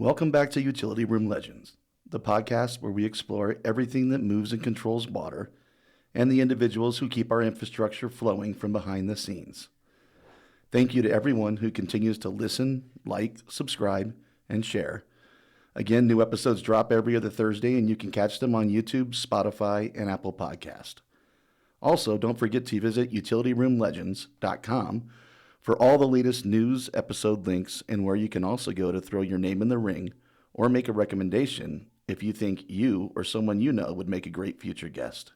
Welcome back to Utility Room Legends, the podcast where we explore everything that moves and controls water and the individuals who keep our infrastructure flowing from behind the scenes. Thank you to everyone who continues to listen, like, subscribe, and share. Again, new episodes drop every other Thursday, and you can catch them on YouTube, Spotify, and Apple Podcast. Also, don't forget to visit utilityroomlegends.com for all the latest news, episode links, and where you can also go to throw your name in the ring or make a recommendation if you think you or someone you know would make a great future guest.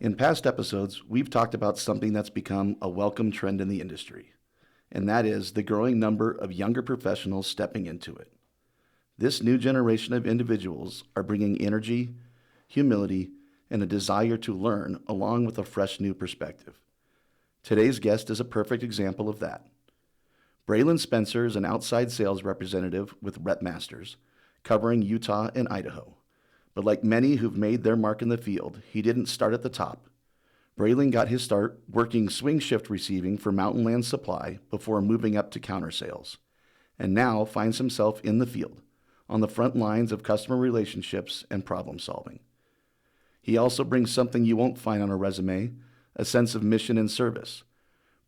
In past episodes, we've talked about something that's become a welcome trend in the industry, and that is the growing number of younger professionals stepping into it. This new generation of individuals are bringing energy, humility, and a desire to learn along with a fresh new perspective. Today's guest is a perfect example of that. Bralan Spencer is an outside sales representative with RepMasters, covering Utah and Idaho. But like many who've made their mark in the field, he didn't start at the top. Bralan got his start working swing shift receiving for Mountain Land Supply before moving up to counter sales, and now finds himself in the field, on the front lines of customer relationships and problem solving. He also brings something you won't find on a resume, a sense of mission and service.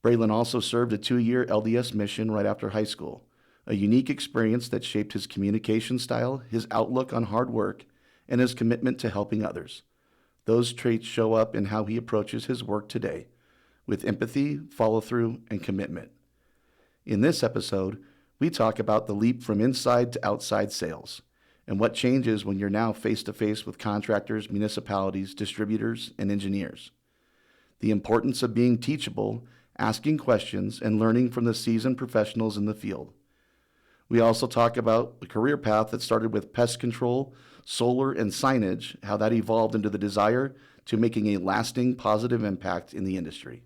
Bralan also served a 2-year LDS mission right after high school, a unique experience that shaped his communication style, his outlook on hard work, and his commitment to helping others. Those traits show up in how he approaches his work today, with empathy, follow-through, and commitment. In this episode, we talk about the leap from inside to outside sales, and what changes when you're now face-to-face with contractors, municipalities, distributors, and engineers. The importance of being teachable, asking questions, and learning from the seasoned professionals in the field. We also talk about the career path that started with pest control, solar, and signage, how that evolved into the desire to making a lasting positive impact in the industry.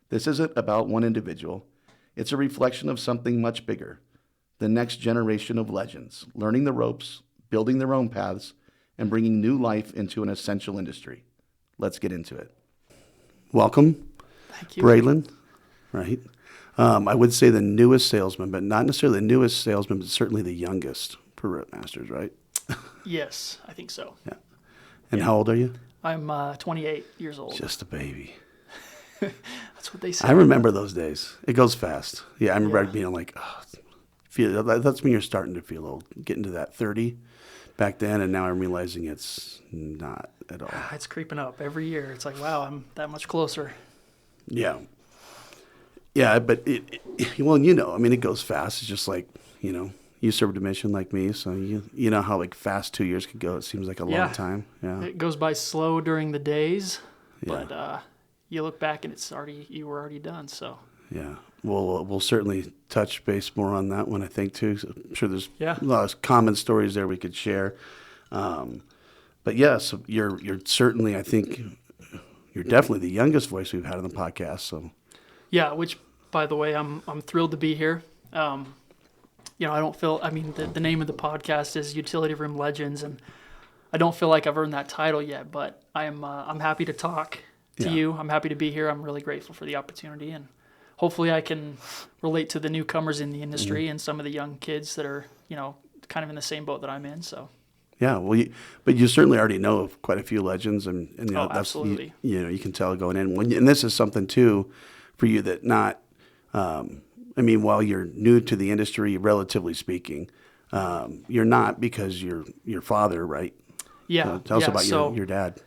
This isn't about one individual. It's a reflection of something much bigger, the next generation of legends, learning the ropes, building their own paths, and bringing new life into an essential industry. Let's get into it. Welcome, Thank you. Bralan, right? I would say the newest salesman, but not necessarily the newest salesman, but certainly the youngest for RepMasters, right? Yes, I think so. Yeah. And how old are you? I'm 28 years old. Just a baby. That's what they say. I remember those days. It goes fast. Yeah, I remember being like, oh, that's when you're starting to feel old, getting to that 30 back then, and now I'm realizing it's not at all. It's creeping up every year. It's like, wow, I'm that much closer. Yeah. Yeah, but well, it goes fast. It's just like, you served a mission like me, so you know how like fast 2 years could go. It seems like a long time. Yeah. It goes by slow during the days, Yeah. but you look back and you were already done. So Yeah. We'll certainly touch base more on that one, I think, too. So I'm sure there's a lot of common stories there we could share. But yeah, so you're certainly, I think, you're definitely the youngest voice we've had on the podcast. So yeah, which by the way, I'm thrilled to be here. I don't feel. I mean, the name of the podcast is Utility Room Legends, and I don't feel like I've earned that title yet. But I'm happy to talk to you. I'm happy to be here. I'm really grateful for the opportunity, and hopefully I can relate to the newcomers in the industry and some of the young kids that are, kind of in the same boat that I'm in. So. Yeah, well, but you certainly already know of quite a few legends, and that's, absolutely. You can tell going in. And this is something too for you that not. While you're new to the industry, relatively speaking, you're not because you're your father, right? Yeah. Tell us about your dad.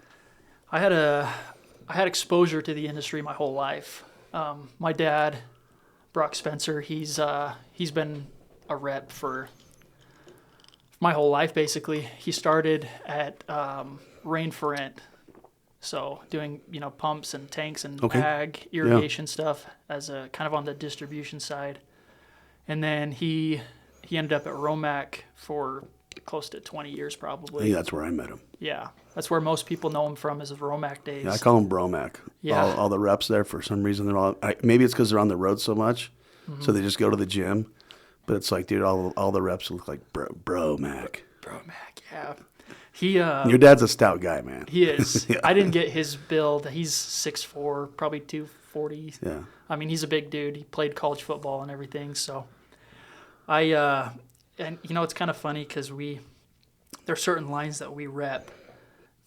I had exposure to the industry my whole life. My dad, Bralan Spencer, he's been a rep for my whole life, basically. He started at Rain for Rent, so doing pumps and tanks and ag irrigation stuff as a kind of on the distribution side, and then he ended up at Romac for close to 20 years probably. I think that's where I met him. Yeah, that's where most people know him from, is the Romac days. Yeah, I call him Bromac. Yeah, all the reps there, for some reason, they're all. Maybe it's because they're on the road so much, so they just go to the gym. But it's like, dude, all the reps look like Bromac. Bromac, yeah. Your dad's a stout guy, man. He is. Yeah. I didn't get his build. He's 6'4", probably 240. Yeah. I mean, he's a big dude. He played college football and everything. So I And it's kind of funny because there are certain lines that we rep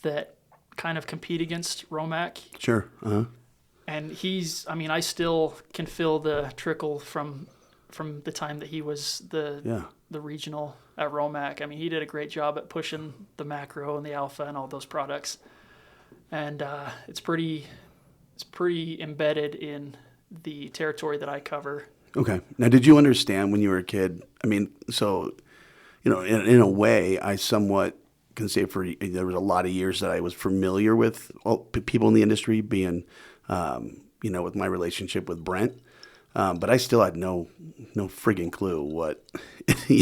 that kind of compete against Romac. Sure. Uh-huh. And I still can feel the trickle from the time that he was the regional at Romac. I mean, he did a great job at pushing the macro and the alpha and all those products. And it's pretty embedded in the territory that I cover. Okay. Now, did you understand when you were a kid? I mean, so, in a way, I somewhat can say there was a lot of years that I was familiar with people in the industry being, with my relationship with Brent. But I still had no friggin' clue what,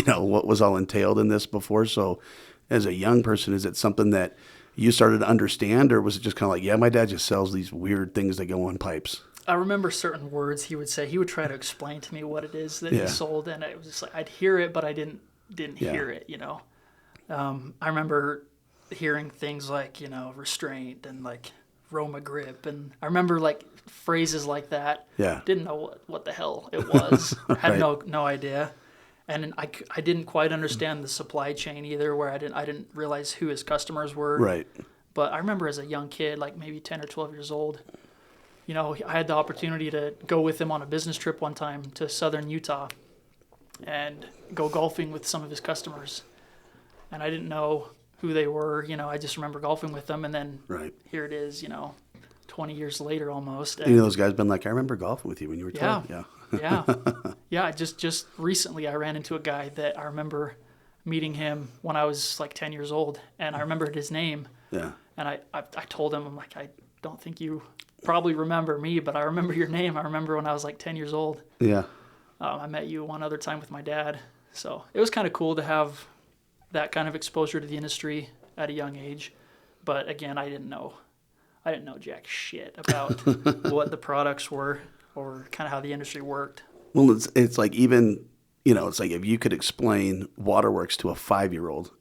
what was all entailed in this before. So as a young person, is it something that you started to understand, or was it just kind of like, yeah, my dad just sells these weird things that go on pipes? I remember certain words he would say. He would try to explain to me what it is that he sold, and it was just like I'd hear it, but I didn't hear it. I remember hearing things like restraint and like Roma grip, and I remember like phrases like that. Yeah. Didn't know what the hell it was. Had Right. no idea, and I didn't quite understand the supply chain either. Where I didn't realize who his customers were. Right. But I remember as a young kid, like maybe 10 or 12 years old, I had the opportunity to go with him on a business trip one time to southern Utah and go golfing with some of his customers. And I didn't know who they were. I just remember golfing with them. And then here it is, 20 years later almost. And those guys been like, I remember golfing with you when you were 12. Yeah. Yeah. Just recently I ran into a guy that I remember meeting him when I was like 10 years old. And I remembered his name. Yeah. And I told him, I'm like, I don't think you probably remember me, but I remember your name. I remember when I was like 10 years old. Yeah. I met you one other time with my dad. So it was kind of cool to have that kind of exposure to the industry at a young age. But again, I didn't know jack shit about what the products were or kind of how the industry worked. Well, it's like even, it's like if you could explain waterworks to a 5-year-old,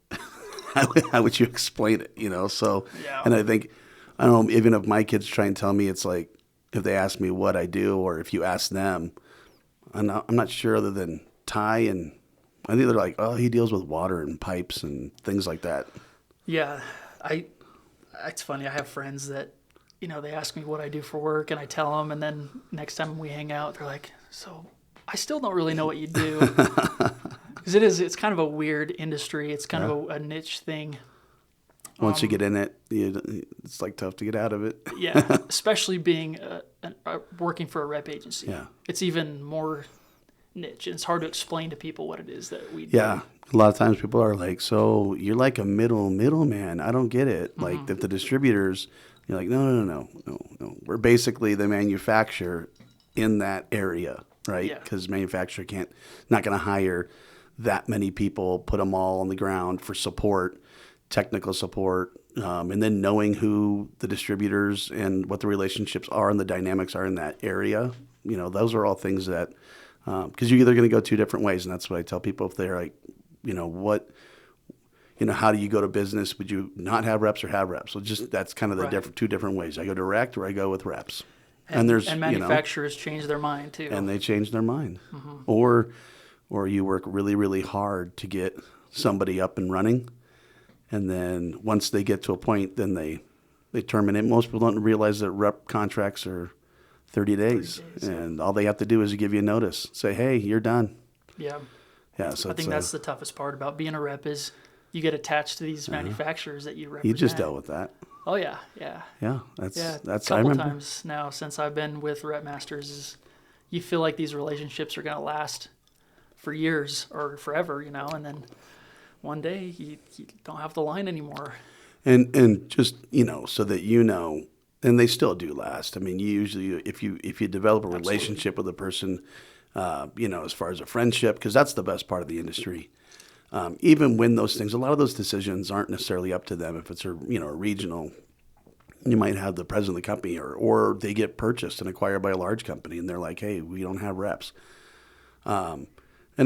how would you explain it, So, Yeah. And I think, I don't know, even if my kids try and tell me, it's like, if they ask me what I do, or if you ask them, I'm not sure other than Ty, and I think they're like, oh, he deals with water and pipes and things like that. Yeah. It's funny. I have friends that, they ask me what I do for work, and I tell them, and then next time we hang out, they're like, so I still don't really know what you do. Because it's kind of a weird industry. It's kind of a niche thing. Once you get in it, it's like tough to get out of it. Yeah, especially being working for a rep agency. Yeah. It's even more niche, and it's hard to explain to people what it is that we do. Yeah. A lot of times people are like, so you're like a middleman. I don't get it. Like if the distributors, you're like, no. We're basically the manufacturer in that area, right? Yeah. Because manufacturer not going to hire that many people, put them all on the ground for support, technical support, and then knowing who the distributors and what the relationships are and the dynamics are in that area. Those are all things that, because you're either going to go two different ways. And that's what I tell people if they're like, how do you go to business? Would you not have reps or have reps? So that's kind of the two different ways. I go direct or I go with reps. And manufacturers change their mind too. And they change their mind. Mm-hmm. Or you work really, really hard to get somebody up and running. And then once they get to a point, then they terminate. Most people don't realize that rep contracts are 30 days. And all they have to do is give you a notice. Say, hey, you're done. Yeah. Yeah. So I think that's the toughest part about being a rep is you get attached to these manufacturers that you represent. You just dealt with that. Oh, yeah. Yeah. Yeah. A couple times now since I've been with RepMasters is you feel like these relationships are going to last for years or forever, and then one day you don't have the line anymore. And just, so that and they still do last. I mean, you usually, if you develop a relationship with a person, as far as a friendship, because that's the best part of the industry. Even when those things, a lot of those decisions aren't necessarily up to them. If it's a regional, you might have the president of the company or they get purchased and acquired by a large company and they're like, hey, we don't have reps. And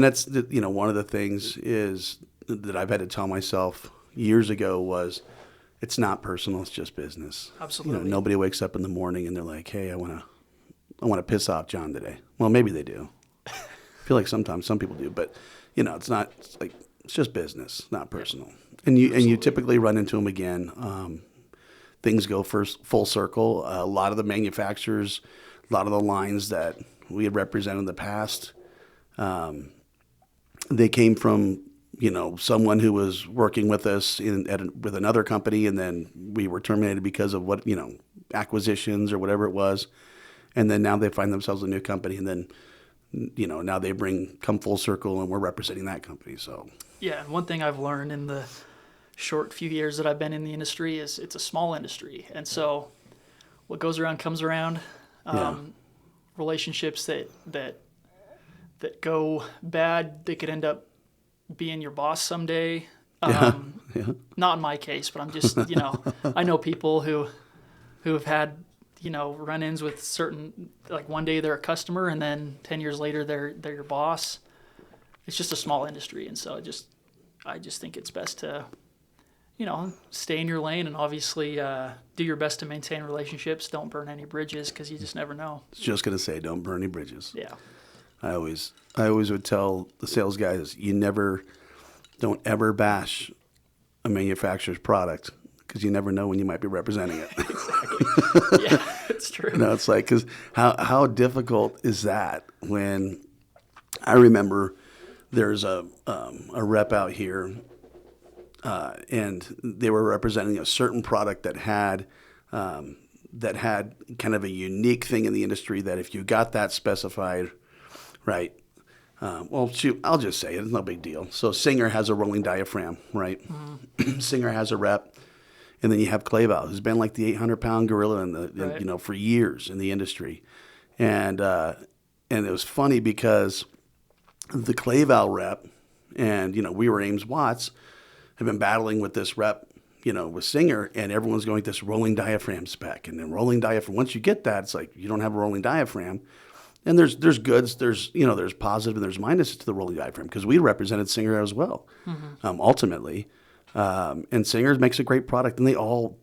that's, one of the things is that I've had to tell myself years ago was it's not personal. It's just business. Absolutely. Nobody wakes up in the morning and they're like, hey, I want to piss off John today. Well, maybe they do. feel like sometimes some people do, but it's not. It's just business, not personal. And you typically run into them again. Things go full circle. A lot of the manufacturers, a lot of the lines that we had represented in the past, they came from someone who was working with us with another company, and then we were terminated because of acquisitions or whatever it was, and then now they find themselves a new company, and then now they come full circle, and we're representing that company. So yeah, and one thing I've learned in the short few years that I've been in the industry is it's a small industry, and so what goes around comes around. Relationships that go bad, they could end up being your boss someday. Not in my case, but I'm just I know people who have had run-ins with certain, like one day they're a customer and then 10 years later they're your boss. It's just a small industry, and so I just think it's best to stay in your lane and obviously do your best to maintain relationships. Don't burn any bridges, because you just never know. I was just gonna say, don't burn any bridges. Yeah. I always would tell the sales guys, don't ever bash a manufacturer's product, because you never know when you might be representing it. Exactly. Yeah, it's true. It's like, because how difficult is that? When I remember there's a rep out here, and they were representing a certain product that had kind of a unique thing in the industry, that if you got that specified, right? Well, shoot, I'll just say it. It's no big deal. So Singer has a rolling diaphragm, right? Mm-hmm. Singer has a rep, and then you have Clayval, who's been like the 800-pound gorilla for years in the industry, and it was funny because the Clayval rep, and we were Ames Watts, have been battling with this rep, with Singer, and everyone's going this rolling diaphragm spec, and then rolling diaphragm. Once you get that, it's like you don't have a rolling diaphragm. And there's goods, there's positive and there's minuses to the rolling diaphragm, because we represented Singer as well, ultimately. And Singer makes a great product, and they all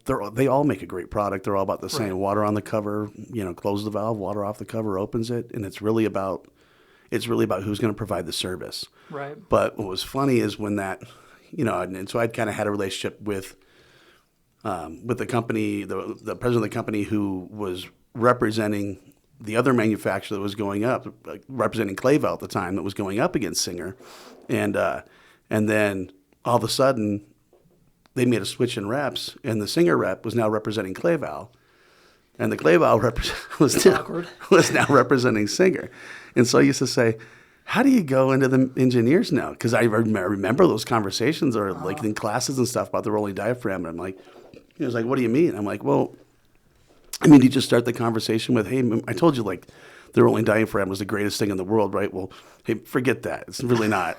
make a great product. They're all about the same. Right. Water on the cover, close the valve, water off the cover opens it, and it's really about who's going to provide the service. Right. But what was funny is when that, and so I'd kind of had a relationship with the company, the president of the company, who was representing the other manufacturer that was going up, representing Clayval at the time, that was going up against Singer, and then all of a sudden they made a switch in reps, and the Singer rep was now representing Clayval, and the Clayval rep was now representing Singer. And so I used to say, how do you go into the engineers now? Because I remember those conversations, or like in classes and stuff, about the rolling diaphragm, and I'm like, he was like, what do you mean? I'm like, well, you just start the conversation with, hey, I told you, like, the rolling diaphragm was the greatest thing in the world, right? Well, hey, forget that. It's really not.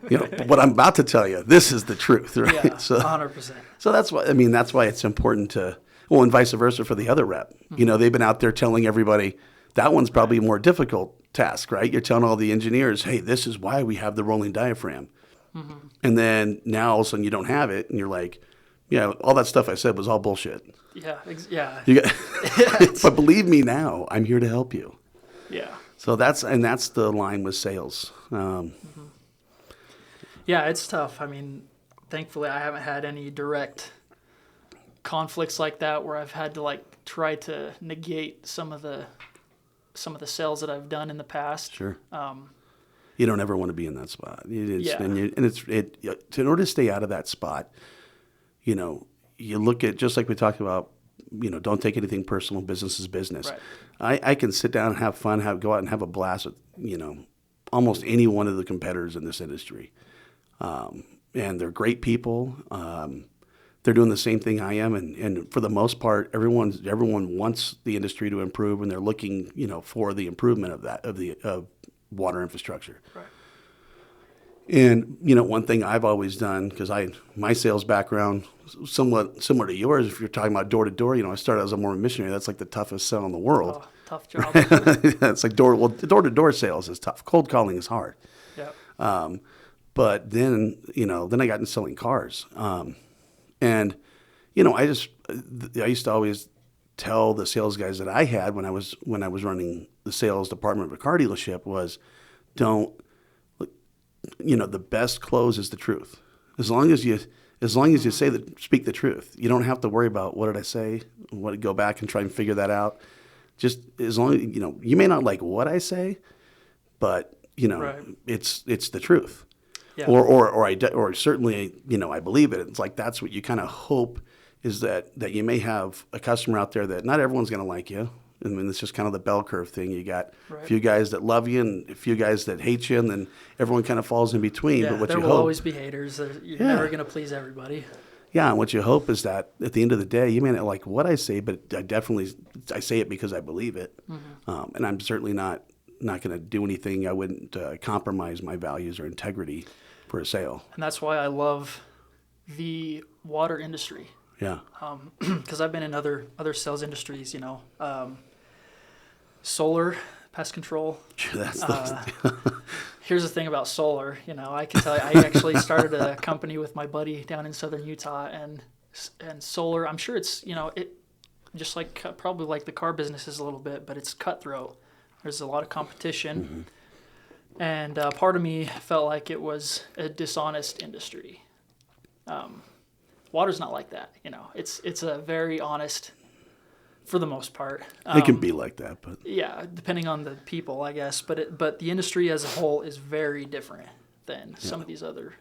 But what I'm about to tell you, this is the truth, right? Yeah, so 100%. So that's why it's important to, and vice versa for the other rep. Mm-hmm. They've been out there telling everybody, that one's probably a more difficult task, right? You're telling all the engineers, hey, this is why we have the rolling diaphragm. Mm-hmm. And then now all of a sudden you don't have it, and you're like, yeah, all that stuff I said was all bullshit. Yeah, yeah. But believe me now, I'm here to help you. Yeah. So that's the line with sales. Yeah, it's tough. Thankfully, I haven't had any direct conflicts like that where I've had to try to negate some of the sales that I've done in the past. Sure. You don't ever want to be in that spot. In order to stay out of that spot, you look at, just like we talked about, don't take anything personal. Business is business. Right. I can sit down and have fun, go out and have a blast with, almost any one of the competitors in this industry. And they're great people. They're doing the same thing I am. And for the most part, everyone wants the industry to improve, and they're looking, for the improvement of water infrastructure. Right. And, one thing I've always done, because my sales background, somewhat similar to yours, if you're talking about door-to-door, I started as a Mormon missionary. That's like the toughest sell in the world. Oh, tough job. It's like door-to-door sales is tough. Cold calling is hard. Yeah. But then, then I got into selling cars. And, I used to always tell the sales guys that I had when I was running the sales department of a car dealership was, don't the best close is the truth. As long as you speak the truth, you don't have to worry about what did I say, go back and try and figure that out. Just as long as, you may not like what I say, but Right. it's the truth. Yeah. Or certainly, I believe it. It's like, that's what you kind of hope, is that you may have a customer out there that not everyone's going to like you. I mean, it's just kind of the bell curve thing. You got Right. a few guys that love you and a few guys that hate you, and then everyone kind of falls in between. Yeah, But what there you will hope, always be haters. You're never going to please everybody. yeah, and what you hope is that at the end of the day, you may not like what I say, but I say it because I believe it. Mm-hmm. And I'm certainly not going to do anything. I wouldn't compromise my values or integrity for a sale. And that's why I love the water industry. Yeah. Because I've been in other sales industries, solar, pest control. That's Here's the thing about solar. I can tell you, I actually started a company with my buddy down in southern Utah, and solar. I'm sure it's it just like probably like the car business is a little bit, but it's cutthroat. There's a lot of competition, and part of me felt like it was a dishonest industry. Water's not like that. It's a very honest, for the most part. It can be like that, but Yeah, depending on the people, I guess. But the industry as a whole is very different than some of these other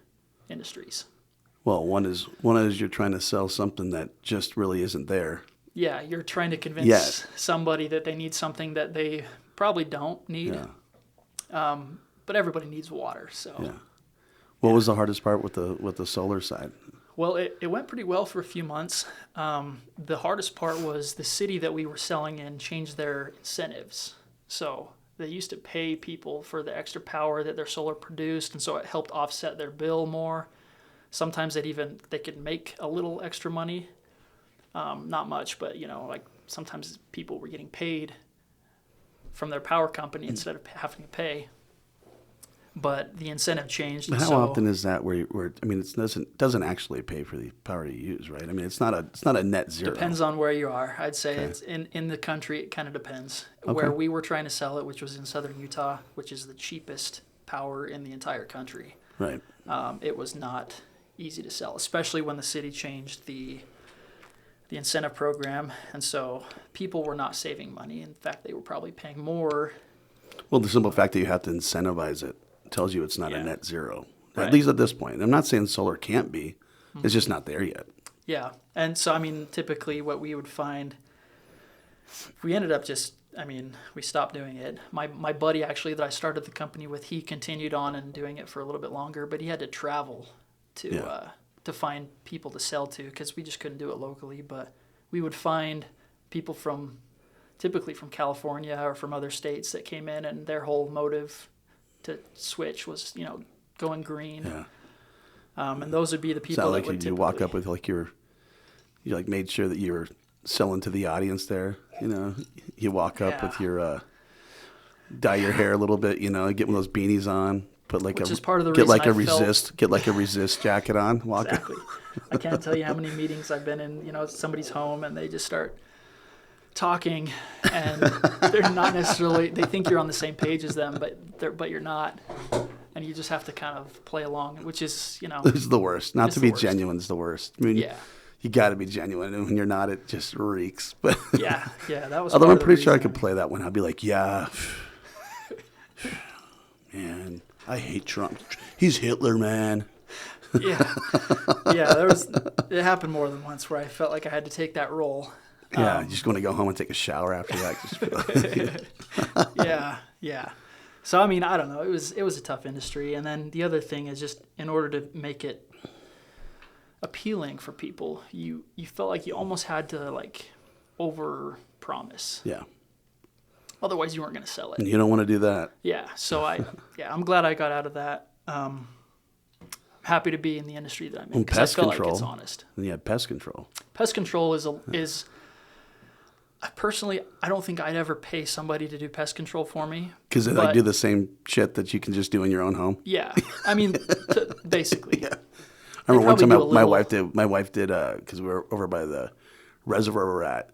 industries. well, one is you're trying to sell something that just really isn't there. Yeah, you're trying to convince somebody that they need something that they probably don't need. Yeah. But everybody needs water, so. Yeah. What was the hardest part with the solar side? Well, it went pretty well for a few months. The hardest part was the city that we were selling in changed their incentives. So they used to pay people for the extra power that their solar produced, and so it helped offset their bill more. Sometimes they could make a little extra money, not much, but like sometimes people were getting paid from their power company instead of having to pay. But the incentive changed. But how often is that where I mean, it doesn't actually pay for the power you use, right? I mean, it's not a net zero. Depends on where you are. I'd say it's in the country. It kind of depends. Where we were trying to sell it, which was in southern Utah, which is the cheapest power in the entire country. Right. It was not easy to sell, especially when the city changed the incentive program, and so people were not saving money. In fact, they were probably paying more. Well, the simple fact that you have to incentivize it tells you it's not a net zero, Right. at least at this point. I'm not saying solar can't be. It's just not there yet. Yeah, and so typically what we would find, we ended up we stopped doing it. My buddy actually that I started the company with, he continued on and doing it for a little bit longer, but he had to travel to find people to sell to because we just couldn't do it locally. But we would find people typically from California or from other states that came in, and their whole motive to switch was going green. Yeah. And those would be the people Sound that like would you walk up with you made sure that you were selling to the audience there. You walk up with your dye your hair a little bit. Get one of those beanies on. Put like Which is part of the get reason like I a resist get like a resist jacket on. Walk Exactly. I can't tell you how many meetings I've been in. Somebody's home and they just start talking, and they're not necessarily. They think you're on the same page as them, but you're not, and you just have to kind of play along, which is This is the worst. Not to be worst. genuine is the worst. I mean, Yeah. You got to be genuine, and when you're not, it just reeks. But Yeah, that was. although part I'm of the pretty sure I reason. could play that one. I'd be like, yeah, man, I hate Trump. He's Hitler, man. Yeah. It happened more than once where I felt like I had to take that role. Yeah, you just want to go home and take a shower after that. Just feel like, Yeah. So I don't know. It was a tough industry, and then the other thing is just in order to make it appealing for people, you felt like you almost had to over promise. yeah. Otherwise, you weren't going to sell it. And you don't want to do that. Yeah. So I'm glad I got out of that. I'm happy to be in the industry that I'm in because I Pest feel control. like it's honest. And you had pest control. Pest control is personally, I don't think I'd ever pay somebody to do pest control for me. Because they do the same shit that you can just do in your own home. Yeah. Basically. Yeah. I remember one probably time do a my little- wife did because we were over by the reservoir we're at.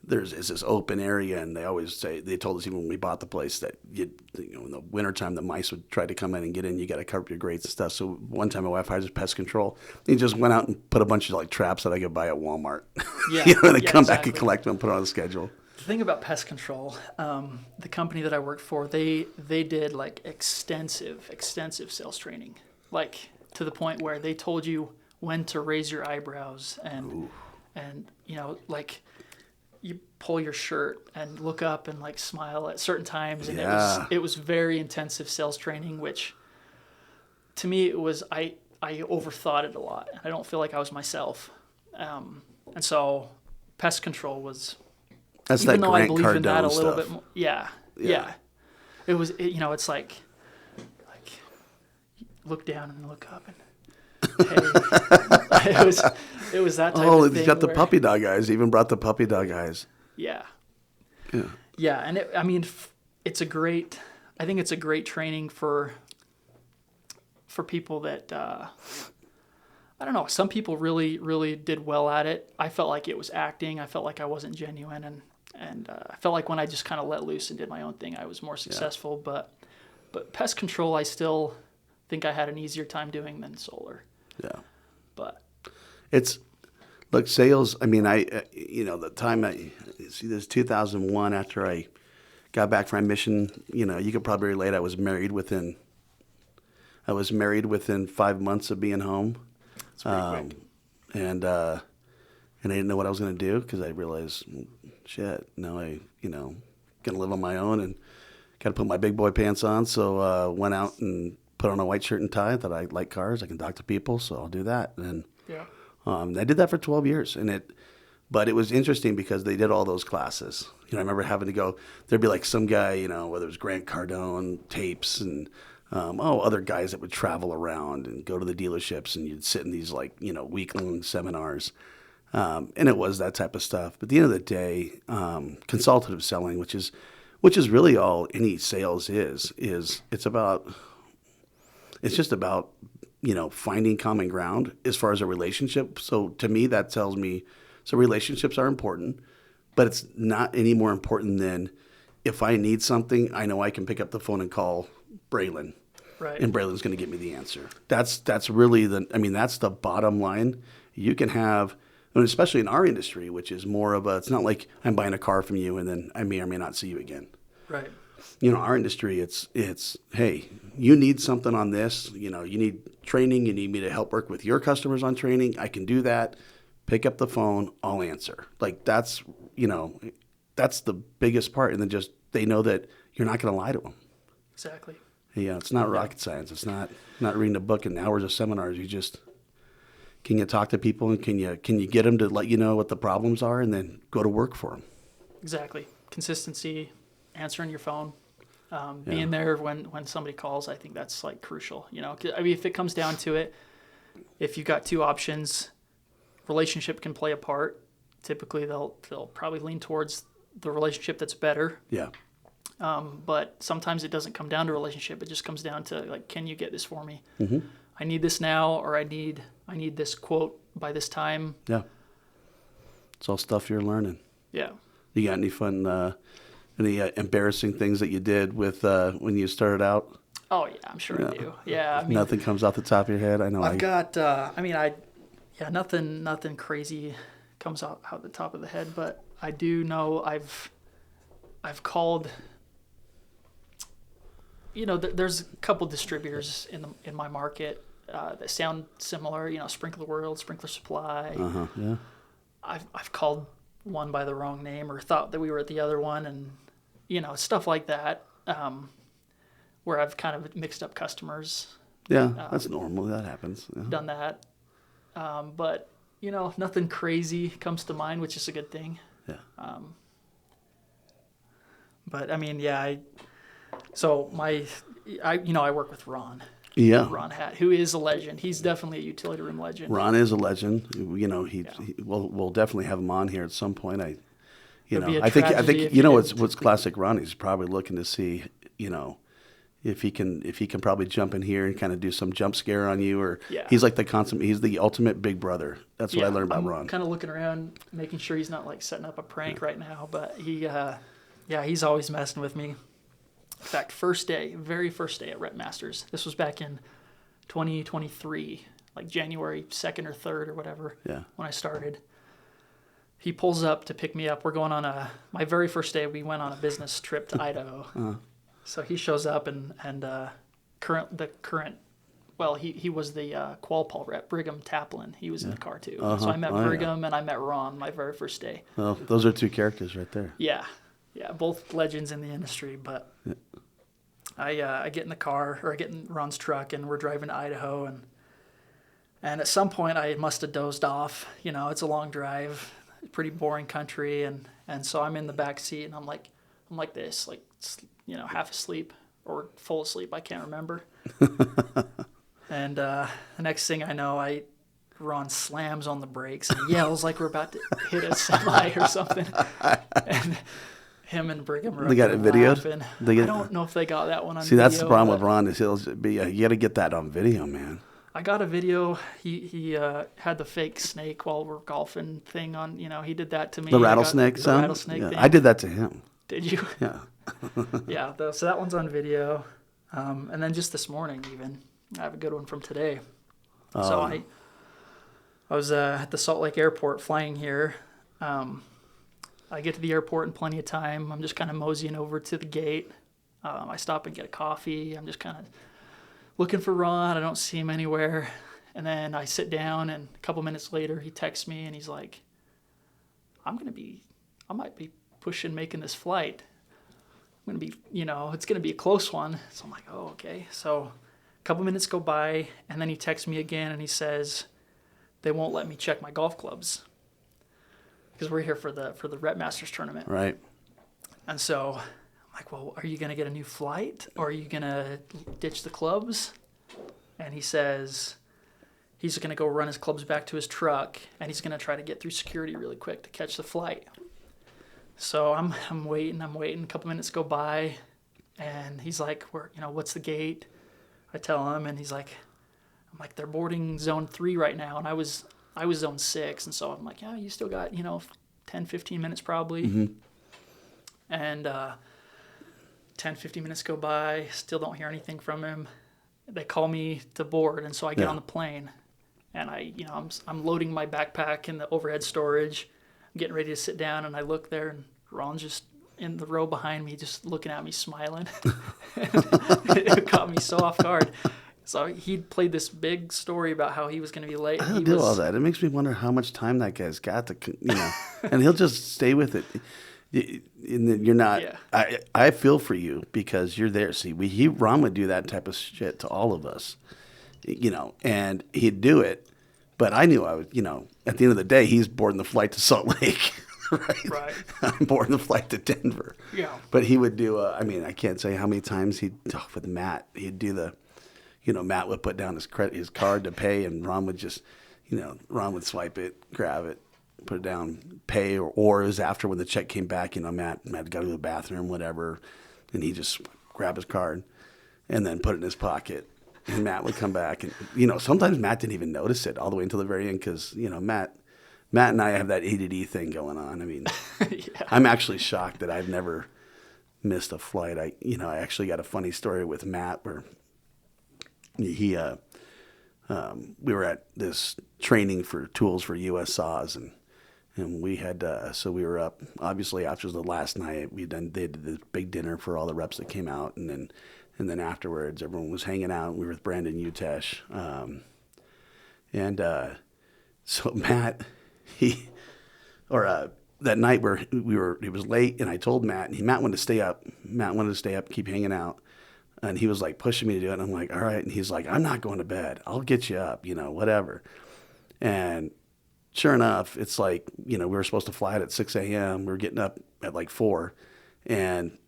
is this open area, and they told us even when we bought the place that in the wintertime the mice would try to come in and get in. You got to cover your grates and stuff. So one time my wife hired us pest control. He just went out and put a bunch of like traps that I could buy at Walmart. Yeah, and they come exactly. back and collect them and put it on the schedule. The thing about pest control, the company that I worked for, they did like extensive sales training, like to the point where they told you when to raise your eyebrows and like you pull your shirt and look up and like smile at certain times, and it was very intensive sales training, which to me it was I overthought it a lot. I don't feel like I was myself, and so pest control was. That's even that though Grant I believe in that a Cardone little stuff. bit more. Yeah. It was it's like look down and look up and hey. it was that type of thing. Oh, he's got the puppy dog eyes. He even brought the puppy dog eyes. Yeah. Yeah. Yeah, and it's I think it's a great training for people that I don't know. Some people really, really did well at it. I felt like it was acting. I felt like I wasn't genuine, and I felt like when I just kind of let loose and did my own thing, I was more successful. Yeah. But pest control, I still think I had an easier time doing than solar. Yeah. But look, sales. I mean, the time this 2001 after I got back from my mission. You could probably relate. I was married within 5 months of being home. It's pretty quick. And I didn't know what I was going to do because I realized, shit, now I, going to live on my own and got to put my big boy pants on. So went out and put on a white shirt and tie. That I like cars. I can talk to people, so I'll do that. And I did that for 12 years. But it was interesting because they did all those classes. I remember having to go. There'd be like some guy, whether it was Grant Cardone tapes and other guys that would travel around and go to the dealerships, and you'd sit in these week-long seminars. And it was that type of stuff. But at the end of the day, consultative selling, which is really all any sales is it's just about, finding common ground as far as a relationship. So to me, that tells me, so relationships are important, but it's not any more important than if I need something, I know I can pick up the phone and call Bralan. Right. And Bralan's going to give me the answer. That's really that's the bottom line. You can have, and especially in our industry, which is more of it's not like I'm buying a car from you and then I may or may not see you again. Right. Our industry, it's hey, you need something on this, you need training, you need me to help work with your customers on training. I can do that. Pick up the phone, I'll answer. Like that's the biggest part. And then just, they know that you're not going to lie to them. Exactly. Yeah, it's not rocket science. It's not reading a book and hours of seminars. Can you talk to people and can you get them to let you know what the problems are and then go to work for them? Exactly. Consistency, answering your phone, being there when somebody calls. I think that's like crucial. If it comes down to it, if you've got two options, relationship can play a part. Typically, they'll probably lean towards the relationship that's better. Yeah. But sometimes it doesn't come down to relationship. It just comes down to like, can you get this for me? Mm-hmm. I need this now, or I need this quote by this time. Yeah. It's all stuff you're learning. Yeah. You got any fun, any embarrassing things that you did with when you started out? Oh yeah, I'm sure I do. Yeah. Nothing comes off the top of your head. I know. I've got. Nothing crazy comes out the top of the head, but I do know I've called. There's a couple distributors in my market that sound similar. Sprinkler World, Sprinkler Supply. Yeah. I've called one by the wrong name or thought that we were at the other one, and stuff like that, where I've kind of mixed up customers. Yeah, that's normal. That happens. Yeah. Done that, but nothing crazy comes to mind, which is a good thing. Yeah. But I work with Ron. Yeah. Ron Hatt, who is a legend. He's definitely a utility room legend. Ron is a legend. We'll definitely have him on here at some point. I think what's classic Ron. He's probably looking to see, if he can probably jump in here and kind of do some jump scare on you, or Yeah. he's like he's the ultimate big brother. That's what I learned about Ron. I'm kind of looking around, making sure he's not like setting up a prank right now, but he's always messing with me. In fact, very first day at RepMasters, this was back in 2023, like January 2nd or 3rd or whatever, when I started. He pulls up to pick me up. We're going on my very first day, we went on a business trip to Idaho. So he shows up and he was the Qualpol rep, Brigham Taplin. He was in the car too. So I met Brigham and I met Ron my very first day. Well, those are two characters right there. Yeah, both legends in the industry. But I get in the car, or I get in Ron's truck, and we're driving to Idaho. And at some point I must have dozed off. You know, it's a long drive, pretty boring country, and so I'm in the back seat, and I'm like this, like, you know, half asleep or full asleep, I can't remember. And the next thing I know, Ron slams on the brakes and yells like we're about to hit a semi or something. And him and Brigham are They got it videoed? I don't know if they got that one on See, video. that's the problem with Ron, is you got to get that on video, man. I got a video. He had the fake snake while we're golfing thing on. You know, he did that to me. The rattlesnake sound? Rattlesnake thing. I did that to him. Did you? Yeah. Yeah. So that one's on video. And then just this morning, even I have a good one from today. So I was at the Salt Lake Airport flying here. I get to the airport in plenty of time. I'm just kind of moseying over to the gate. I stop and get a coffee. I'm just kind of looking for Ron. I don't see him anywhere. And then I sit down, and a couple minutes later, he texts me, and he's like, I might be making this flight. I'm going to be, it's going to be a close one. So I'm like, oh, okay. So a couple minutes go by, and then he texts me again, and he says, they won't let me check my golf clubs because we're here for the RepMasters tournament. Right. And so I'm like, well, are you going to get a new flight, or are you going to ditch the clubs? And he says he's going to go run his clubs back to his truck, and he's going to try to get through security really quick to catch the flight. So I'm waiting. A couple minutes go by, and he's like, what's the gate? I tell him, and he's like, they're boarding zone 3 right now, and I was zone 6, and so I'm like, yeah, you still got 10, 15 minutes probably. Mm-hmm. And 10, 15 minutes go by, still don't hear anything from him. They call me to board, and so I get on the plane, and I'm loading my backpack in the overhead storage. I'm getting ready to sit down, and I look there, and Ron's just in the row behind me, just looking at me, smiling. It caught me so off guard. So he played this big story about how he was going to be late. I don't do all that. It makes me wonder how much time that guy's got to, and he'll just stay with it. You're not. Yeah. I feel for you because you're there. See, Ron would do that type of shit to all of us, and he'd do it. But I knew I would, at the end of the day, he's boarding the flight to Salt Lake, right? I'm boarding the flight to Denver. Yeah. But he would do, I can't say how many times with Matt, he'd do the, Matt would put down his card to pay, and Ron would just, Ron would swipe it, grab it, put it down, pay, or it was after when the check came back, Matt got to go to the bathroom, whatever, and he just grab his card and then put it in his pocket. And Matt would come back, and sometimes Matt didn't even notice it all the way until the very end because Matt and I have that ADD thing going on. I mean, yeah. I'm actually shocked that I've never missed a flight. I actually got a funny story with Matt where we were at this training for tools for U.S. saws, and we had so we were up. Obviously, after the last night, they did this big dinner for all the reps that came out, and then afterwards, everyone was hanging out. We were with Brandon Utesh. So Matt, that night where it was late, and I told Matt, and Matt wanted to stay up. Matt wanted to stay up, keep hanging out. And he was like pushing me to do it. And I'm like, all right. And he's like, I'm not going to bed. I'll get you up, whatever. And sure enough, it's like, we were supposed to fly it at 6 a.m. We were getting up at like 4. And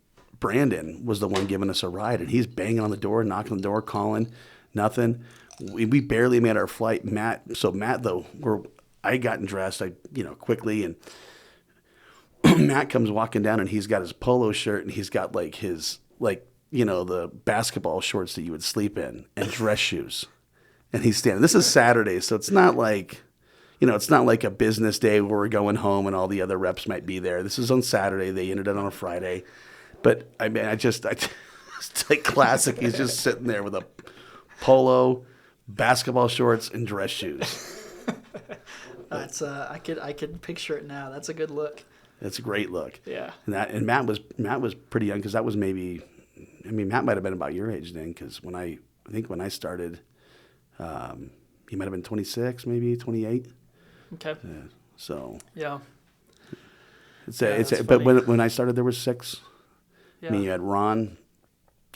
Brandon was the one giving us a ride, and he's banging on the door, knocking on the door, calling, nothing. We barely made our flight. Matt though, I gotten dressed, quickly, and Matt comes walking down, and he's got his polo shirt, and he's got like his the basketball shorts that you would sleep in and dress shoes. And he's standing. This is Saturday, so it's not like, it's not like a business day where we're going home and all the other reps might be there. This is on Saturday. They ended it on a Friday. But I mean, it's like classic. He's just sitting there with a polo, basketball shorts, and dress shoes. That's I could picture it now. That's a good look. It's a great look. Yeah. And Matt was pretty young because that was maybe, Matt might have been about your age then, because when I started, he might have been 26, maybe 28. Okay. So. Yeah. But when I started, there was 6. Yeah. I mean, you had Ron,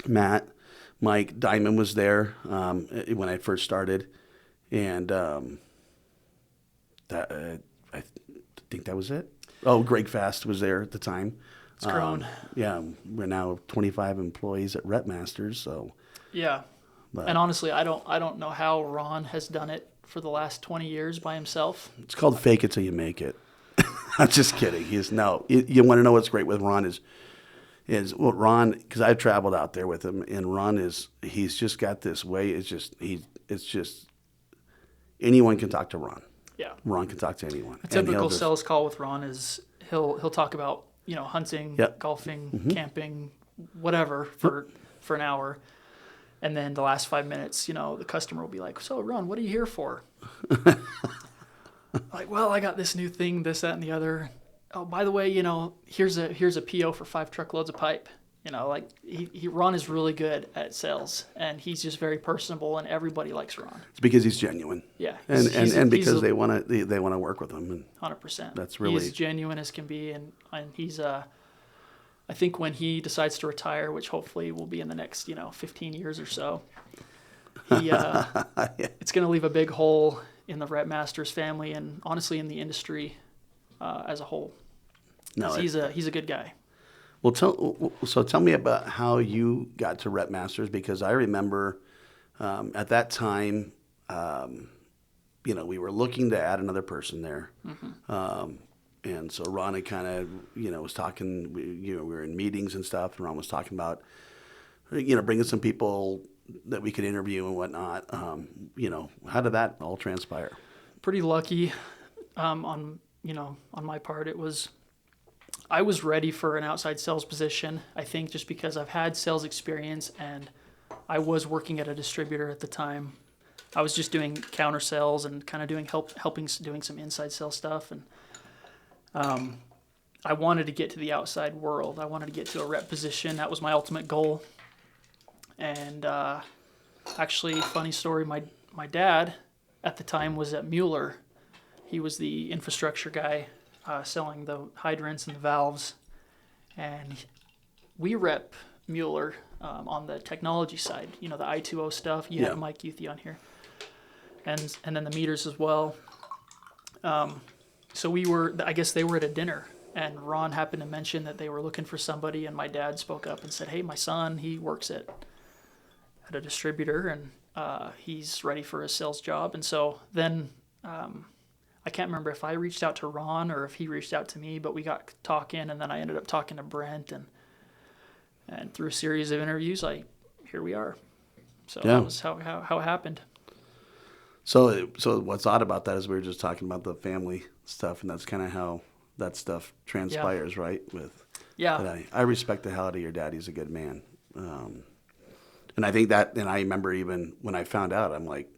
Matt, Mike, Diamond was there when I first started, and I think that was it. Oh, Greg Fast was there at the time. It's grown. Yeah, we're now 25 employees at RepMasters. So. Yeah. And honestly, I don't know how Ron has done it for the last 20 years by himself. It's called fake it till you make it. I'm just kidding. You want to know what's great with Ron is what Ron, because I've traveled out there with him, and Ron he's just got this way. It's just anyone can talk to Ron. Yeah. Ron can talk to anyone. A typical sales call with Ron is he'll talk about hunting, golfing, camping, whatever for an hour. And then the last 5 minutes, the customer will be like, "So, Ron, what are you here for?" Like, "Well, I got this new thing, this, that, and the other. Oh, by the way, here's a PO for 5 truckloads of pipe." Ron is really good at sales, and he's just very personable, and everybody likes Ron. It's because he's genuine. Yeah, and because they want to work with him. And 100%. That's really, he's genuine as can be, and he's I think when he decides to retire, which hopefully will be in the next 15 years or so, it's going to leave a big hole in the RepMasters family, and honestly in the industry as a whole. No, he's a good guy. Well, tell me about how you got to RepMasters, because I remember at that time, we were looking to add another person there. Mm-hmm. And so Ron had kind of, was talking, we were in meetings and stuff, and Ron was talking about, bringing some people that we could interview and whatnot. How did that all transpire? Pretty lucky on my part. I was ready for an outside sales position, I think, just because I've had sales experience, and I was working at a distributor at the time. I was just doing counter sales and kind of helping doing some inside sales stuff, and I wanted to get to the outside world. I wanted to get to a rep position. That was my ultimate goal. And actually, funny story, my dad at the time was at Mueller. He was the infrastructure guy selling the hydrants and the valves. And we rep Mueller on the technology side, the I2O stuff. You have Mike Youthy on here. And then the meters as well. So I guess they were at a dinner, and Ron happened to mention that they were looking for somebody, and my dad spoke up and said, "Hey, my son, he works at a distributor, and he's ready for a sales job." And so then I can't remember if I reached out to Ron or if he reached out to me, but we got talking, and then I ended up talking to Brent, and through a series of interviews, here we are. So that was how it happened. So what's odd about that is we were just talking about the family stuff, and that's kind of how that stuff transpires, right? But I respect the hell out of your dad. He's a good man. And I think that, and I remember even when I found out, I'm like,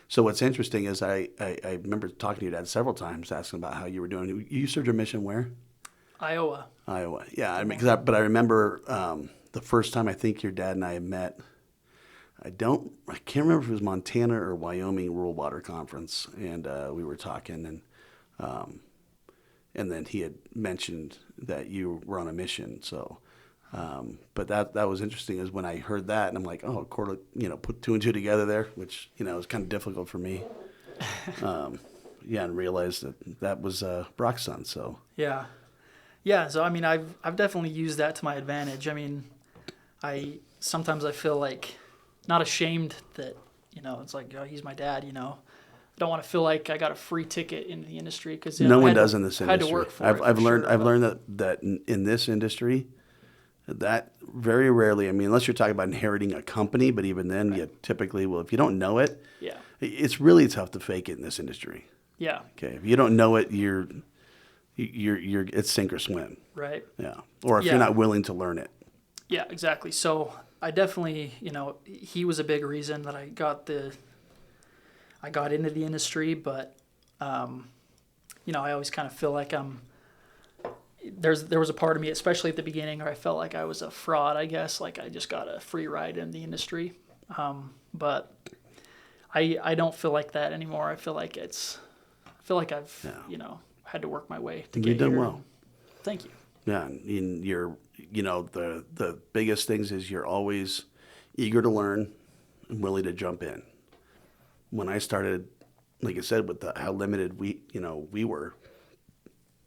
so what's interesting is I remember talking to your dad several times, asking about how you were doing. You served your mission where? Iowa. Yeah. But I remember the first time I think your dad and I met, I can't remember if it was Montana or Wyoming Rural Water Conference, and we were talking, and then he had mentioned that you were on a mission. So, but that was interesting, is when I heard that, and I'm like, oh, put 2 and 2 together there, which was kind of difficult for me. And realized that was Brock's son. So yeah. So I mean, I've definitely used that to my advantage. I mean, sometimes I feel like, not ashamed that, it's like, he's my dad, I don't want to feel like I got a free ticket into the industry, because no one does in this industry. I had to work for I've it. learned that in this industry, That very rarely, I mean, unless you're talking about inheriting a company, but even then, you typically will. If you don't know it, Yeah. it's really tough to fake it in this industry. Yeah. Okay, if you don't know it, you're it's sink or swim. Right. Yeah, or if Yeah. you're not willing to learn it. Yeah, exactly. So I definitely, he was a big reason that I got into the industry, but I always kind of feel like there was a part of me, especially at the beginning, where I felt like I was a fraud, I guess, like I just got a free ride in the industry. But I don't feel like that anymore. I feel like I've, had to work my way to get You've done here. well. Thank you. Yeah, and you're, the biggest things is you're always eager to learn and willing to jump in. When I started, like I said, with how limited we were,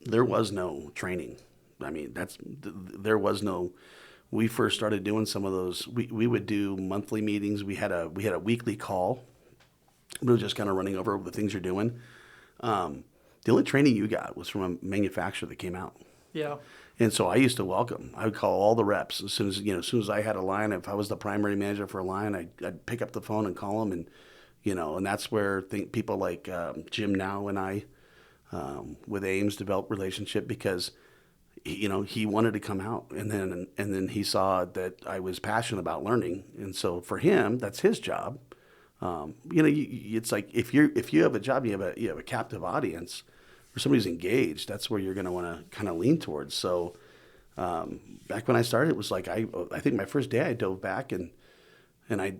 there was no training. I mean, there was no. We first started doing some of those. We would do monthly meetings. We had a weekly call. We were just kind of running over the things you're doing. The only training you got was from a manufacturer that came out. Yeah. And so I used to welcome. I would call all the reps as soon as I had a line. If I was the primary manager for a line, I'd pick up the phone and call them, and that's where people like Jim Now and I with Ames developed relationship because he wanted to come out, and then he saw that I was passionate about learning, and so for him that's his job. It's like if you have a job, you have a captive audience, or somebody's engaged. That's where you're going to want to kind of lean towards. So back when I started, it was like I think my first day I dove back and I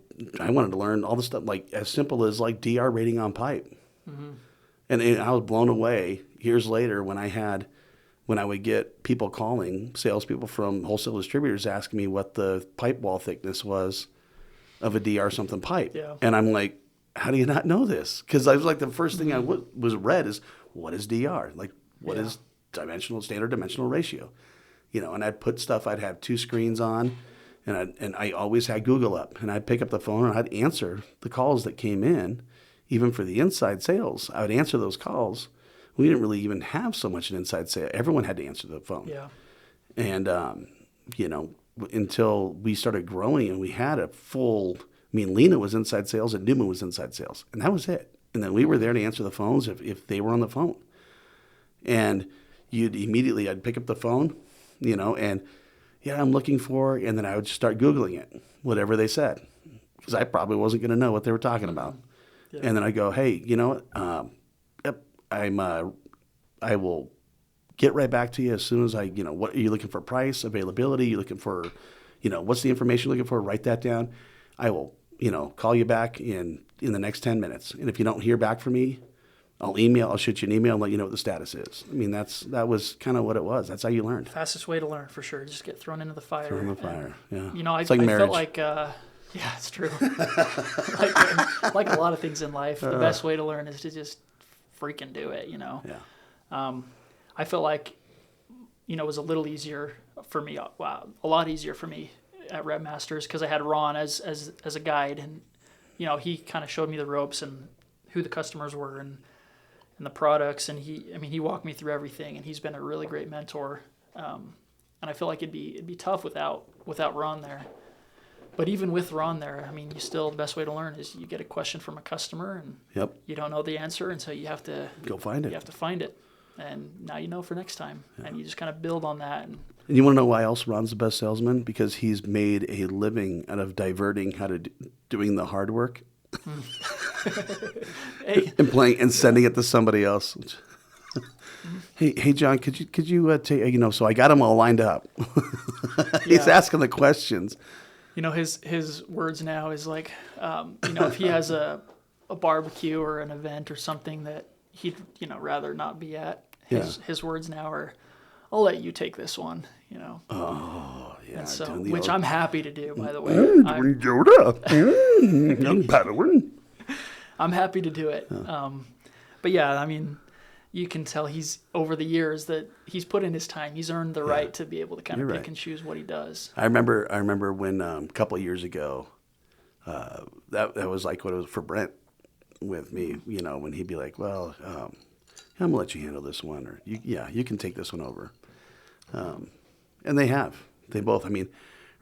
wanted to learn all the stuff like as simple as like DR rating on pipe, and I was blown away years later when I would get people calling, salespeople from wholesale distributors asking me what the pipe wall thickness was of a DR something pipe. Yeah. And I'm like, how do you not know this? Because I was like, the first thing I was read is, what is DR? Like, what is standard dimensional ratio? And I'd put stuff, I'd have two screens on, and I always had Google up, and I'd pick up the phone and I'd answer the calls that came in, even for the inside sales. I would answer those calls. We didn't really even have so much an inside sale. Everyone had to answer the phone. Yeah. And, until we started growing and we had Lena was inside sales and Newman was inside sales. And that was it. And then we were there to answer the phones if they were on the phone. And I'd pick up the phone, and I'm looking for, and then I would start Googling it, whatever they said, because I probably wasn't going to know what they were talking about. Yeah. And then I go, hey, yep, I will get right back to you as soon as what are you looking for? Price, availability? You looking for, what's the information you're looking for? Write that down. I will, call you back in the next 10 minutes. And if you don't hear back from me, I'll shoot you an email and let you know what the status is. I mean, that was kind of what it was. That's how you learned. Fastest way to learn, for sure. Just get thrown into the fire. Thrown in the fire, yeah. I like marriage. felt like, yeah, it's true. like a lot of things in life, the best way to learn is to just freaking do it, Yeah. I felt like, it was a little easier for me. Wow, a lot easier for me at RepMasters because I had Ron as a guide, and he kind of showed me the ropes and who the customers were and the products, and he walked me through everything, and he's been a really great mentor. And I feel like it'd be tough without Ron there. But even with Ron there, the best way to learn is you get a question from a customer and you don't know the answer, and so you have to go find it. You have to find it. And now you know for next time, and you just kind of build on that. And you want to know why else Ron's the best salesman? Because he's made a living out of diverting doing the hard work, hey. and playing and sending it to somebody else. Hey, John, could you take so I got him all lined up. He's asking the questions. His words now is like, if he has a barbecue or an event or something that he'd rather not be at, his words now are, I'll let you take this one, Oh, yeah. And so, which I'm happy to do, by the way. Yoda. Young Padawan. I'm happy to do it. But yeah, you can tell he's, over the years, that he's put in his time. He's earned the right to be able to kind of pick and choose what he does. I remember when a couple of years ago, that was like what it was for Brent with me, when he'd be like, well, I'm going to let you handle this one, or you can take this one over. And they have. They both. I mean,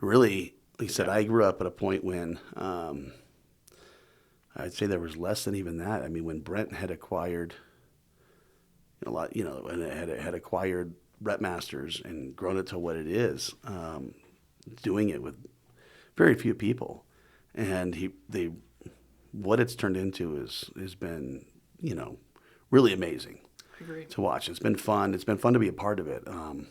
really, like I said, I grew up at a point when I'd say there was less than even that. I mean, when Brent had acquired a lot, and it had acquired RepMasters and grown it to what it is, doing it with very few people, and what it's turned into has been, really amazing. I agree. To watch. It's been fun. It's been fun to be a part of it. And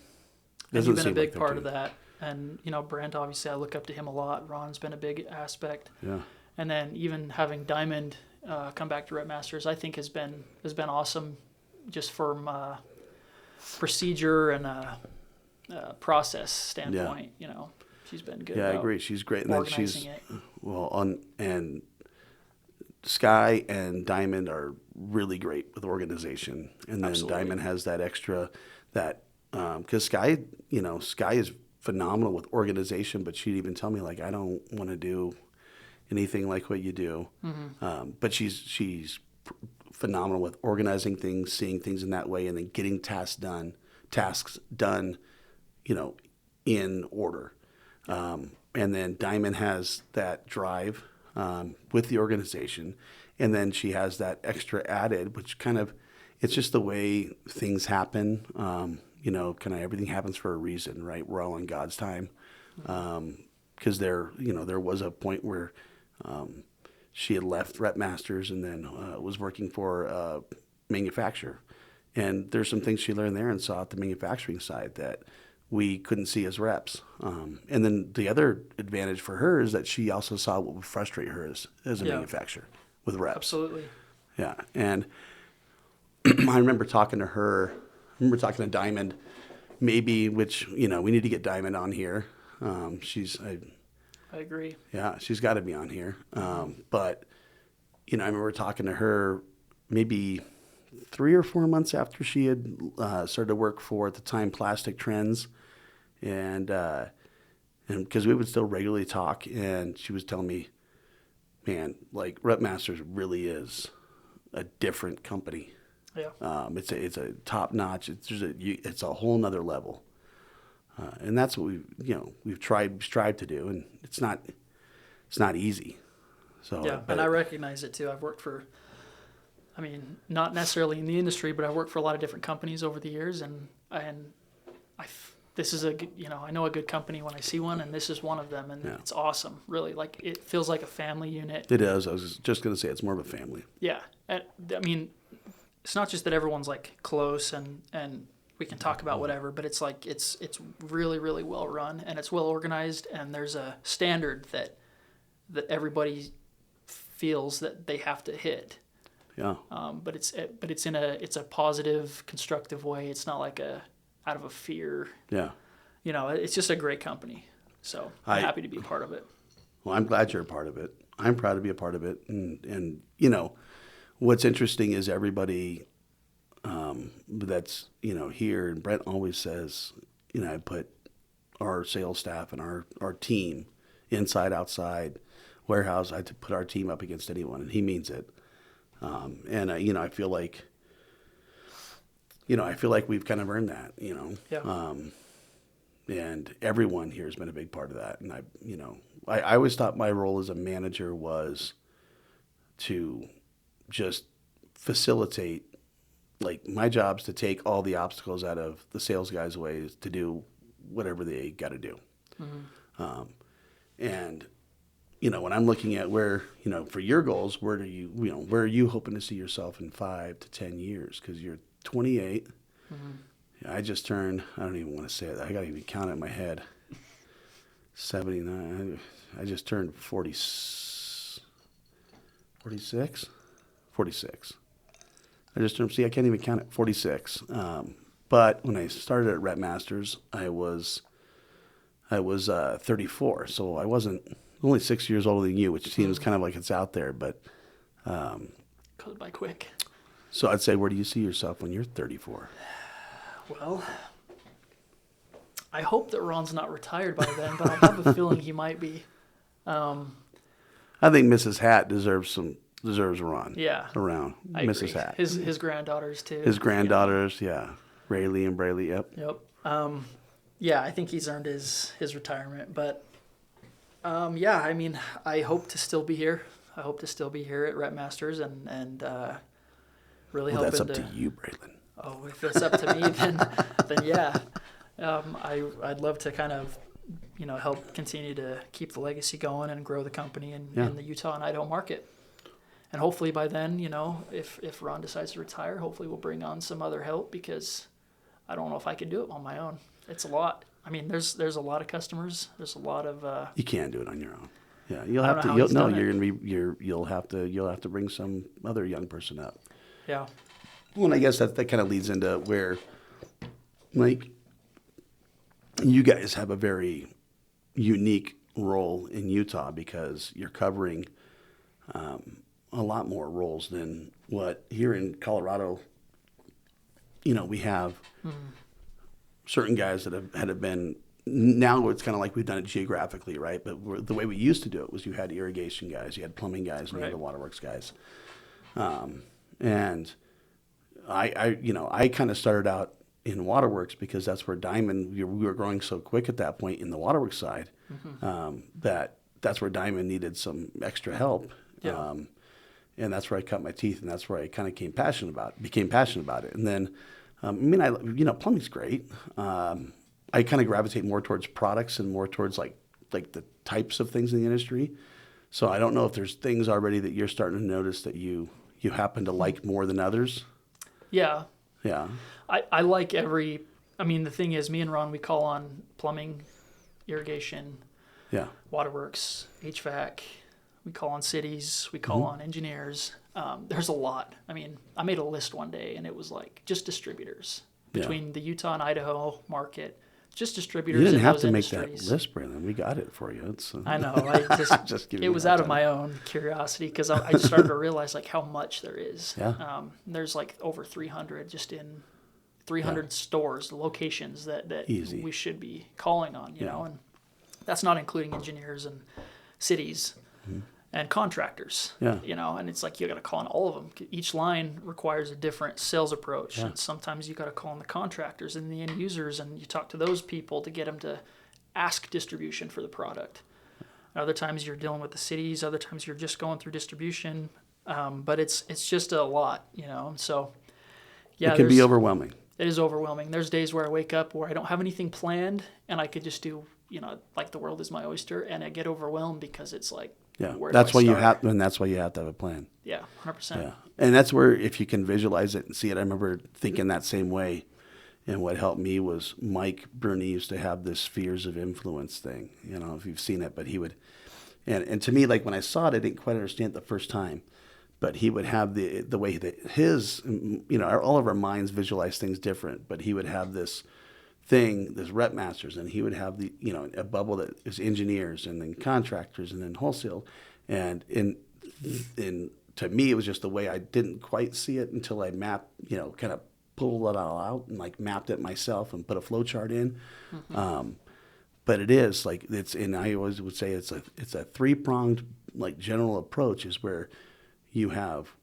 you've been a big part of that. And, Brent, obviously, I look up to him a lot. Ron's been a big aspect. Yeah. And then even having Diamond come back to RepMasters, I think has been awesome, just from procedure and process standpoint. She's been good. Yeah, I agree. She's great. And then organizing it. And Sky and Diamond are really great with organization. And then Absolutely. Diamond has that extra because Sky is phenomenal with organization, but she'd even tell me, like, I don't want to do anything like what you do. Mm-hmm. But she's phenomenal with organizing things, seeing things in that way, and then getting tasks done, in order. And then Diamond has that drive with the organization, and then she has that extra added, which it's just the way things happen. Kind of everything happens for a reason, right? We're all in God's time. Because there was a point where she had left RepMasters and then was working for a manufacturer. And there's some things she learned there and saw at the manufacturing side that we couldn't see as reps. And then the other advantage for her is that she also saw what would frustrate her as a manufacturer with reps. Absolutely. Yeah. And I remember talking to Diamond, which we need to get Diamond on here. I agree. Yeah, she's got to be on here. But I remember talking to her maybe 3 or 4 months after she had started to work for, at the time, Plastic Trends, and because we would still regularly talk, and she was telling me, man, like, RepMasters really is a different company. Yeah. It's a top notch. It's a whole nother level, and that's what we've strived to do, and it's not easy. So yeah, and I recognize it too. I've worked for, not necessarily in the industry, but I've worked for a lot of different companies over the years, and this is I know a good company when I see one, and this is one of them, and it's awesome. Really, like, it feels like a family unit. It is. I was just going to say it's more of a family. Yeah, it's not just that everyone's like close and we can talk about whatever, but it's like it's really, really well run, and it's well organized, and there's a standard that everybody feels that they have to hit. Yeah. But it's a positive, constructive way. It's not like out of a fear. Yeah. It's just a great company. So I'm happy to be a part of it. Well, I'm glad you're a part of it. I'm proud to be a part of it. And what's interesting is everybody that's, here, and Brent always says, I put our sales staff and our team, inside, outside, warehouse, I put our team up against anyone, and he means it. And I feel like we've kind of earned that, Yeah. And everyone here has been a big part of that. And I always thought my role as a manager was to just facilitate. Like, my job's to take all the obstacles out of the sales guys' ways to do whatever they got to do. Mm-hmm. And when I'm looking at where, for your goals, where are you hoping to see yourself in 5 to 10 years? Because you're 28. Mm-hmm. I just turned, I don't even want to say it. I got to even count it in my head. 79. I just turned 46. 46. I can't even count it. 46. But when I started at RepMasters, I was 34. So I wasn't only 6 years older than you, which seems kind of like it's out there, but Goes by quick. So I'd say, where do you see yourself when you're 34? Well, I hope that Ron's not retired by then, but I have a feeling he might be. I think Mrs. Hatt deserves Ron. Yeah, around. I Mrs. agree. Hatt. His granddaughters too. His granddaughters, yeah. Rayleigh and Brayley, yep. Yep. Yeah, I think he's earned his retirement. But yeah, I mean, I hope to still be here. I hope to still be here at RepMasters and really Well, hoping that's up to you, Bralan. Oh, if it's up to me, then yeah. I'd love to kind of, help continue to keep the legacy going and grow the company in the Utah and Idaho market. And hopefully by then, if Ron decides to retire, hopefully we'll bring on some other help, because I don't know if I can do it on my own. It's a lot. I mean, there's a lot of customers. There's a lot of. You can't do it on your own. Yeah, you'll have to. You'll have to bring some other young person up. Yeah. Well, and I guess that kind of leads into where, like, you guys have a very unique role in Utah, because you're covering a lot more roles than what here in Colorado. We have certain guys that have been. Now it's kind of like we've done it geographically, right? But the way we used to do it was you had irrigation guys, you had plumbing guys, and you had the waterworks guys. And I kind of started out in waterworks because that's where Diamond, we were growing so quick at that point in the waterworks side, that's where Diamond needed some extra help. Yeah. And that's where I cut my teeth, and that's where I kind of became passionate about it. And then, plumbing's great. I kind of gravitate more towards products and more towards like the types of things in the industry. So I don't know if there's things already that you're starting to notice that you happen to like more than others. Yeah. Yeah. I like the thing is, me and Ron, we call on plumbing, irrigation, waterworks, HVAC. We call on cities. We call on engineers. There's a lot. I mean, I made a list one day, and it was like just distributors between the Utah and Idaho market. Just distributors. You didn't in have those to make industries. that list, Brandon. We got it for you. I know. I just it was out of my own curiosity, because I started to realize like how much there is. Yeah. There's like over 300 just in 300 stores, locations that we should be calling on. You know, and that's not including engineers and cities. And contractors, and it's like you got to call on all of them. Each line requires a different sales approach. And sometimes you got to call on the contractors and the end users, and you talk to those people to get them to ask distribution for the product. Other times you're dealing with the cities. Other times you're just going through distribution. But it's just a lot, So, it can be overwhelming. It is overwhelming. There's days where I wake up where I don't have anything planned, and I could just do, like the world is my oyster, and I get overwhelmed because it's like. Yeah, that's why you have to have a plan. Yeah, 100%. Yeah, and that's where, if you can visualize it and see it, I remember thinking that same way. And what helped me was Mike Bruni used to have this spheres of influence thing. If you've seen it, but he would, and to me, like when I saw it, I didn't quite understand it the first time. But he would have the way that his, all of our minds visualize things different. But he would have this thing, this RepMasters, and he would have a bubble that is engineers and then contractors and then wholesale, and to me it was just the way I didn't quite see it until I mapped, kind of pulled it all out and like mapped it myself and put a flow chart in. But it is like and I always would say it's a 3-pronged like general approach, is where you have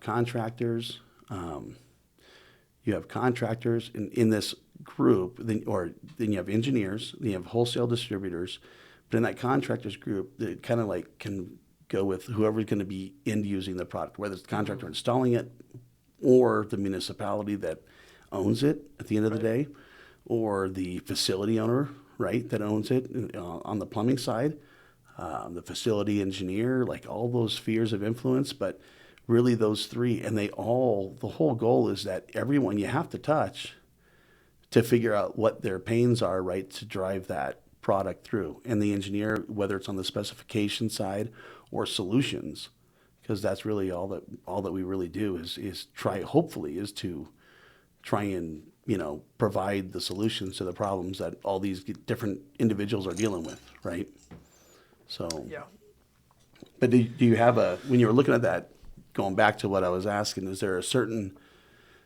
contractors. You have contractors in this group, then you have engineers, then you have wholesale distributors. But in that contractors group, it kind of like can go with whoever's going to be using the product, whether it's the contractor installing it or the municipality that owns it at the end of the day, or the facility owner, right, that owns it on the plumbing side, the facility engineer, like all those spheres of influence. But really those three, and the whole goal is that everyone you have to touch to figure out what their pains are, right, to drive that product through. And the engineer, whether it's on the specification side or solutions, because that's really all that we really do is try and provide the solutions to the problems that all these different individuals are dealing with, right? So yeah. But do you have when you were looking at that, going back to what I was asking, is there a certain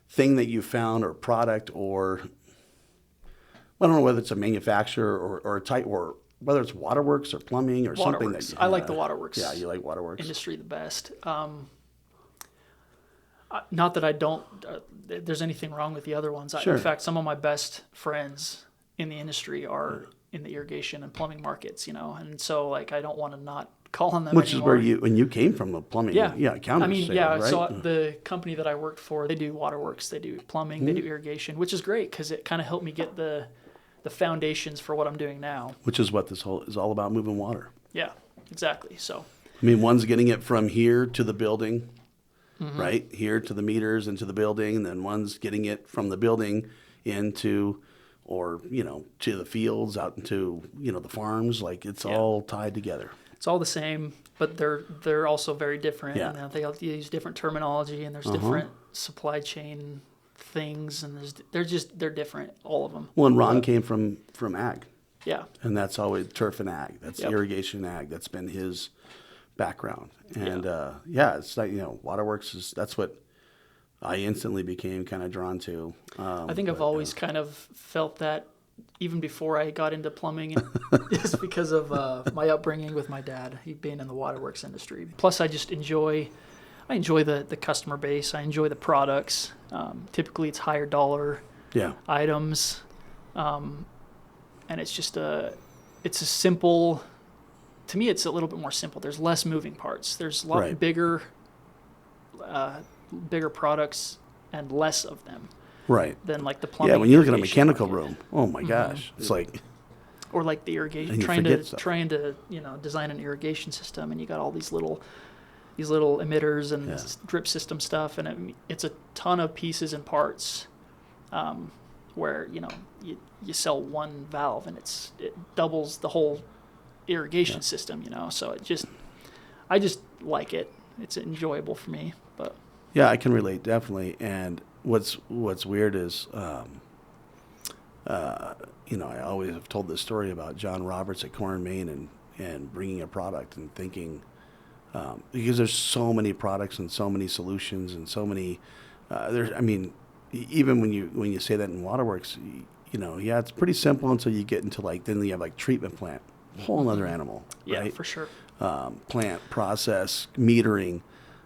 thing that you found or product, or I don't know whether it's a manufacturer or a type, or whether it's waterworks or plumbing or something that I like the waterworks. Yeah, you like waterworks industry the best. Not that I don't. There's anything wrong with the other ones. Sure. In fact, some of my best friends in the industry are in the irrigation and plumbing markets, and so like I don't want to not call on them Which anymore. is where you came from, the plumbing. Counter sales, right? So the company that I worked for, they do waterworks, they do plumbing, they do irrigation, which is great because it kind of helped me get the foundations for what I'm doing now. Which is what this whole is all about, moving water. Yeah, exactly. So, I mean, one's getting it from here to the building, right? Here to the meters into the building, and then one's getting it from the building into, or, to the fields, out into, the farms. Like, it's all tied together. It's all the same, but they're also very different. Yeah. And they use different terminology, and there's different supply chain things, and they're different, all of them. Well, and Ron came from ag. Yeah. And that's always turf and ag. That's irrigation ag. That's been his background. And it's like, waterworks that's what I instantly became kind of drawn to. I think I've always kind of felt that even before I got into plumbing, just because of my upbringing with my dad, he being in the waterworks industry. Plus, I just enjoy the customer base. I enjoy the products. Typically, it's higher dollar items, and it's just it's a simple. To me, it's a little bit more simple. There's less moving parts. There's a lot bigger products and less of them. Right. Than like the plumbing. Yeah, when you look at a mechanical room, oh my gosh, it's like. Or like the irrigation, trying to design an irrigation system, and you got all these little emitters and drip system stuff, and it's a ton of pieces and parts, where you sell one valve and it doubles the whole irrigation system, So I just like it. It's enjoyable for me, but. Yeah, I can relate definitely, and. What's weird is, I always have told this story about John Roberts at Core & Main and bringing a product and thinking, because there's so many products and so many solutions and so many, even when you say that in waterworks, it's pretty simple until you get into then you have like treatment plant, whole other animal, right? Yeah, for sure. Plant, process, metering.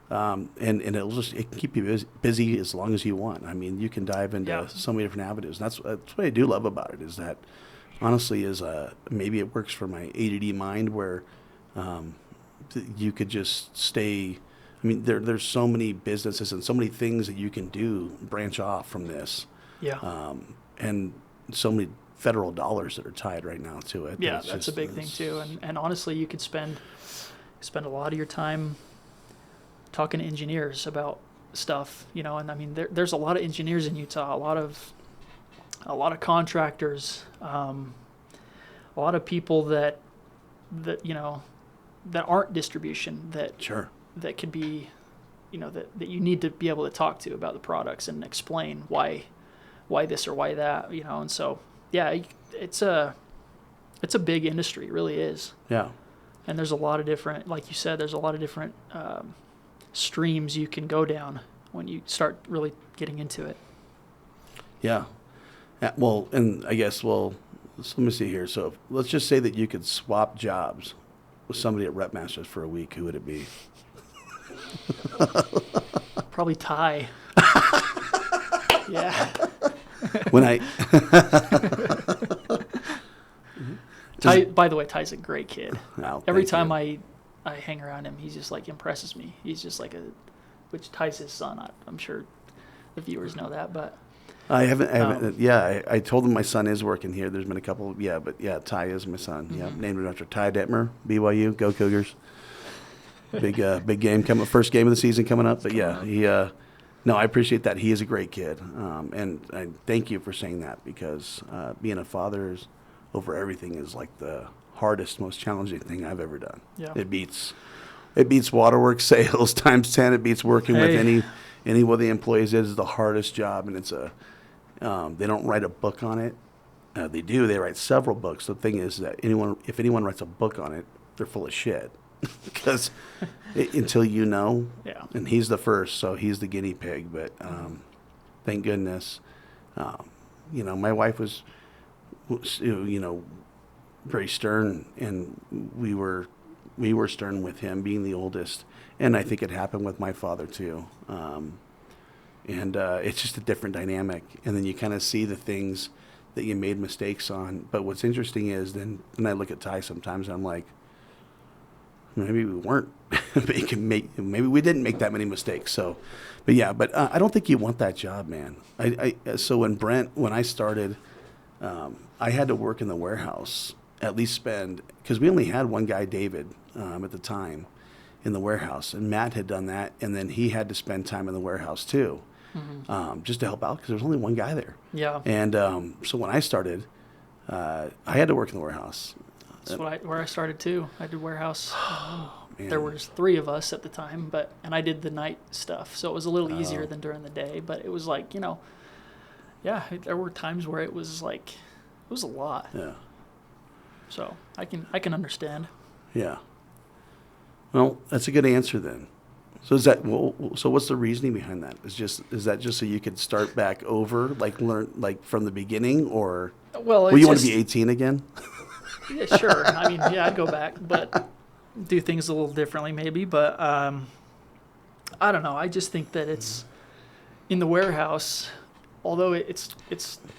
And it can keep you busy as long as you want. I mean, you can dive into so many different avenues. And that's what I do love about it, is that honestly maybe it works for my ADD mind where you could just stay. I mean, there's so many businesses and so many things that you can do, branch off from this. Yeah. And so many federal dollars that are tied right now to it. Yeah, that's a big thing too. And honestly, you could spend a lot of your time talking to engineers about stuff, and I mean, there's a lot of engineers in Utah, a lot of contractors, a lot of people that aren't distribution that could be, that you need to be able to talk to about the products and explain why this or why that, and so it's a big industry, it really is. Yeah. And there's a lot of different, like you said, there's a lot of different streams you can go down when you start really getting into it. Yeah. Well, and I guess, so let me see here. So let's just say that you could swap jobs with somebody at RepMasters for a week. Who would it be? Probably Ty. Yeah. When I Ty, by the way, Ty's a great kid. Oh, Every time I hang around him, he's just like impresses me. He's just like which Ty's his son. I'm sure the viewers know that, but I haven't. I told him my son is working here. There's been a couple. Ty is my son. Mm-hmm. Yeah, named him after Ty Detmer, BYU, go Cougars. Big game coming. First game of the season coming up. But I appreciate that. He is a great kid, and I thank you for saying that, because being a father is over everything is like the hardest, most challenging thing I've ever done. Yeah. It beats waterworks sales times 10. It beats working with any one of the employees. It is the hardest job, and it's they don't write a book on it. They do. They write several books. The thing is that if anyone writes a book on it, they're full of shit. Because until and he's the first, so he's the guinea pig. But thank goodness, my wife was very stern, and we were stern with him being the oldest, and I think it happened with my father too. And it's just a different dynamic, and then you kind of see the things that you made mistakes on. But what's interesting is then I look at Ty sometimes and I'm like, maybe we weren't maybe we didn't make that many mistakes. So, but I don't think you want that job, man. So when I started, I had to work in the warehouse, at least because we only had one guy, David, at the time in the warehouse, and Matt had done that. And then he had to spend time in the warehouse too, just to help out because there was only one guy there. Yeah. And so when I started, I had to work in the warehouse. That's where I started too. I did warehouse. Man. There was 3 of us at the time, and I did the night stuff, so it was a little easier than during the day. But it was like, there were times where it was a lot. Yeah. So I can understand. Yeah. Well, that's a good answer then. So so what's the reasoning behind that? Is that just so you could start back over, like learn like from the beginning, or you want to be 18 again? Yeah, sure. I mean, yeah, I'd go back, but do things a little differently maybe. But I don't know. I just think that it's in the warehouse, although it's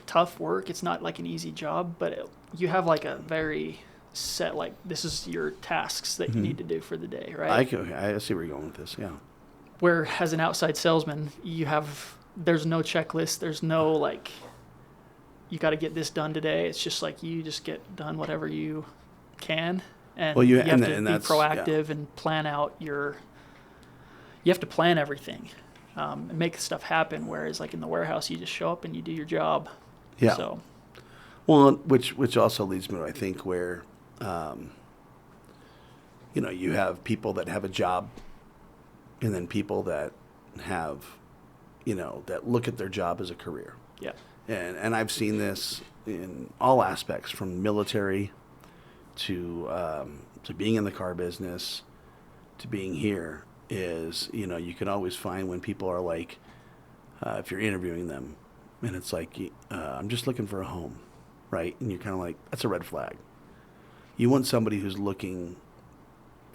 tough work, it's not like an easy job, but you have like a very set, like this is your tasks that you need to do for the day, right? I see where you're going with this, yeah. Where as an outside salesman, there's no checklist, there's no like, you got to get this done today. It's just like you just get done whatever you can, and you have to be proactive and plan out you have to plan everything, and make stuff happen. Whereas like in the warehouse, you just show up and you do your job. Yeah. So, well, which also leads me to I think where, you have people that have a job, and then people that have, that look at their job as a career. Yeah. And I've seen this in all aspects, from military to being in the car business to being here. Is you can always find when people are like, if you're interviewing them, and it's like, I'm just looking for a home, right? And you're kind of like, that's a red flag. You want somebody who's looking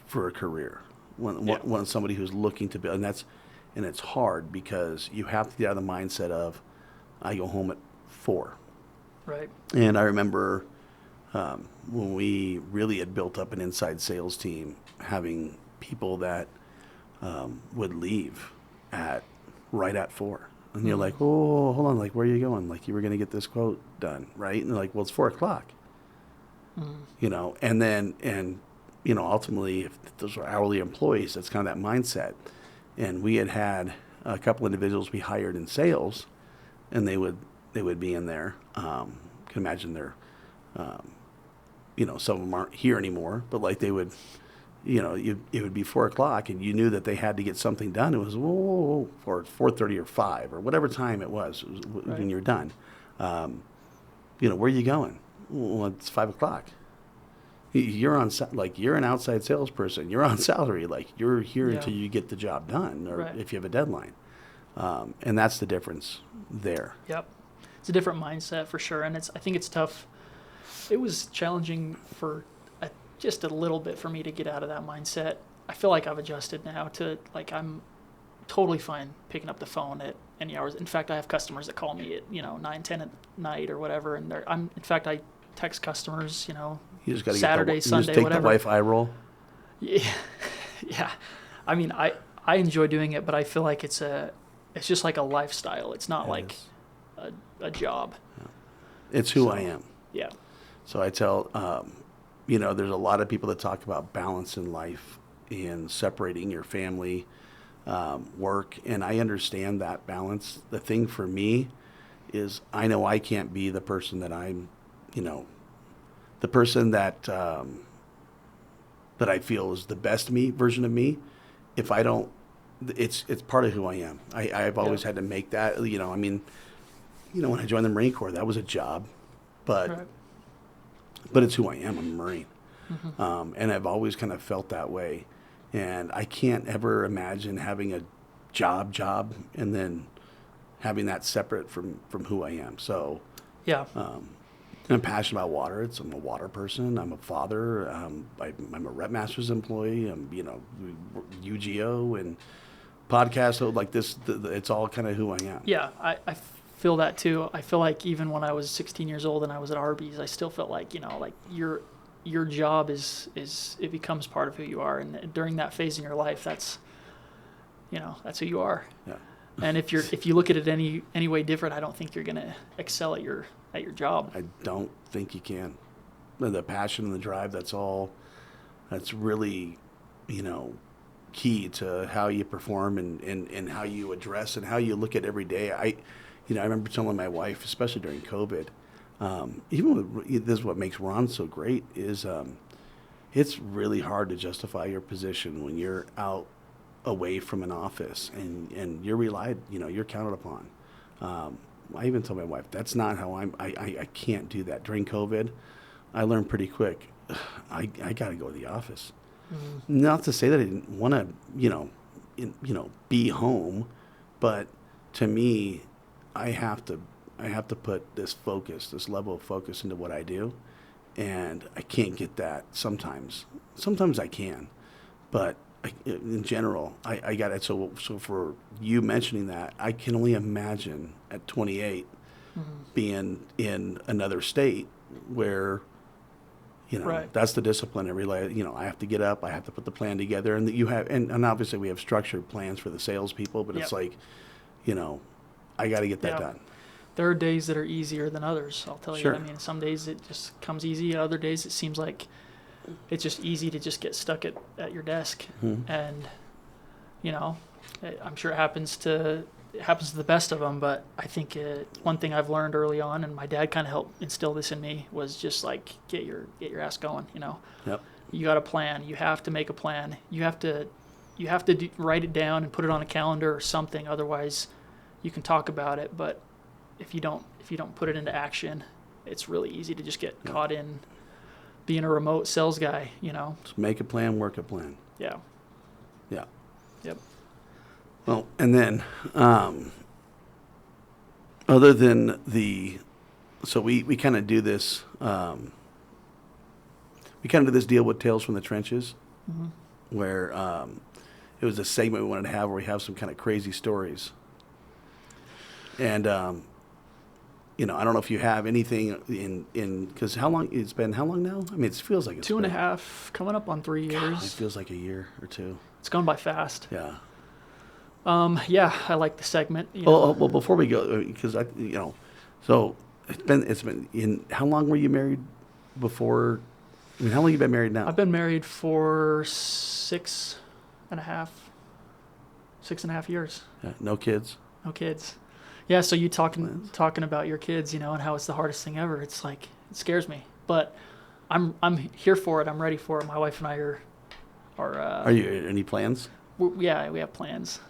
for a career. Want somebody who's looking to build, and it's hard because you have to get out of the mindset of, I go home at 4. Right. And I remember when we really had built up an inside sales team, having people that would leave right at 4. And you're like, oh, hold on, like, where are you going? Like, you were going to get this quote done, right? And they're like, well, it's 4 o'clock. And then, ultimately, if those are hourly employees, that's kind of that mindset. And we had a couple individuals we hired in sales, and they would be in there. Can imagine they're, some of them aren't here anymore, but like they would, it would be 4 o'clock, and you knew that they had to get something done. It was or 4:30 or 5 or whatever time it was Right. when you're done. Where are you going? Well, it's 5 o'clock. You're an outside salesperson. You're on salary. Like, you're here until you get the job done, or Right. if you have a deadline. And that's the difference there. Yep. It's a different mindset for sure, and I think it's tough. It was challenging for just a little bit for me to get out of that mindset. I feel like I've adjusted now to, like, I'm totally fine picking up the phone at any hours. In fact, I have customers that call me at 9, 10 at night or whatever, and I text customers, You just got to Saturday, get Sunday, just take whatever. the wife eye roll. Yeah, yeah. I mean, I enjoy doing it, but I feel like it's just like a lifestyle. It's not like a job. It's who I am. Yeah. So I tell, there's a lot of people that talk about balance in life and separating your family, work, and I understand that balance. The thing for me is I know I can't be the person that I'm, the person that I feel is the best version of me. If I don't, it's part of who I am. I've always had to make that, when I joined the Marine Corps, that was a job, but it's who I am. I'm a Marine. And I've always kind of felt that way. And I can't ever imagine having a job and then having that separate from who I am. So Yeah. I'm passionate about water. I'm a water person. I'm a father. I'm a RepMasters employee. I'm, UGO and podcast. So like this, it's all kind of who I am. Yeah. I feel that too. I feel like even when I was 16 years old and I was at Arby's, I still felt like, like your job is it becomes part of who you are. And during that phase in your life, that's who you are. Yeah. And if you look at it any way different, I don't think you're going to excel at your job. I don't think you can. The passion and the drive, that's really, key to how you perform and how you address and how you look at every day. I remember telling my wife, especially during COVID, this is what makes Ron so great is it's really hard to justify your position when you're out away from an office and you're relied, you're counted upon. I even told my wife, that's not how I can't do that. During COVID, I learned pretty quick, I got to go to the office. Mm-hmm. Not to say that I didn't want to, be home, but to me, I have to put this level of focus into what I do, and I can't get that sometimes. Sometimes I can, but in general, I got it. So for you mentioning that, I can only imagine at 28 being in another state where, right. That's the discipline. I have to get up, I have to put the plan together, and and obviously we have structured plans for the salespeople, but it's like, I got to get that done. There are days that are easier than others, I'll tell Sure. you. I mean, some days it just comes easy. Other days it seems like it's just easy to just get stuck at your desk. Mm-hmm. And, I'm sure it happens to the best of them. But I think one thing I've learned early on, and my dad kind of helped instill this in me, was just like, get your ass going, Yep. You got a plan. You have to make a plan. You have to write it down and put it on a calendar or something. Otherwise, you can talk about it, but if you don't put it into action, it's really easy to just get caught in being a remote sales guy, Just make a plan, work a plan. Yeah. Yeah. Yep. Well, and then other than so we kind of do this, we kind of do this deal with Tales from the Trenches, where it was a segment we wanted to have where we have some kind of crazy stories. And, I don't know if you have anything because how long now? I mean, it feels like it's 2.5, coming up on 3 years. God, it feels like a year or two. It's gone by fast. Yeah. Yeah, I like the segment. Well, before we go, because so it's been how long were you married before? I mean, how long have you been married now? I've been married for 6.5 years. Yeah, no kids. No kids. Yeah, so you talking about your kids, and how it's the hardest thing ever. It's like, it scares me, but I'm here for it. I'm ready for it. My wife and I are. Are you any plans? We have plans.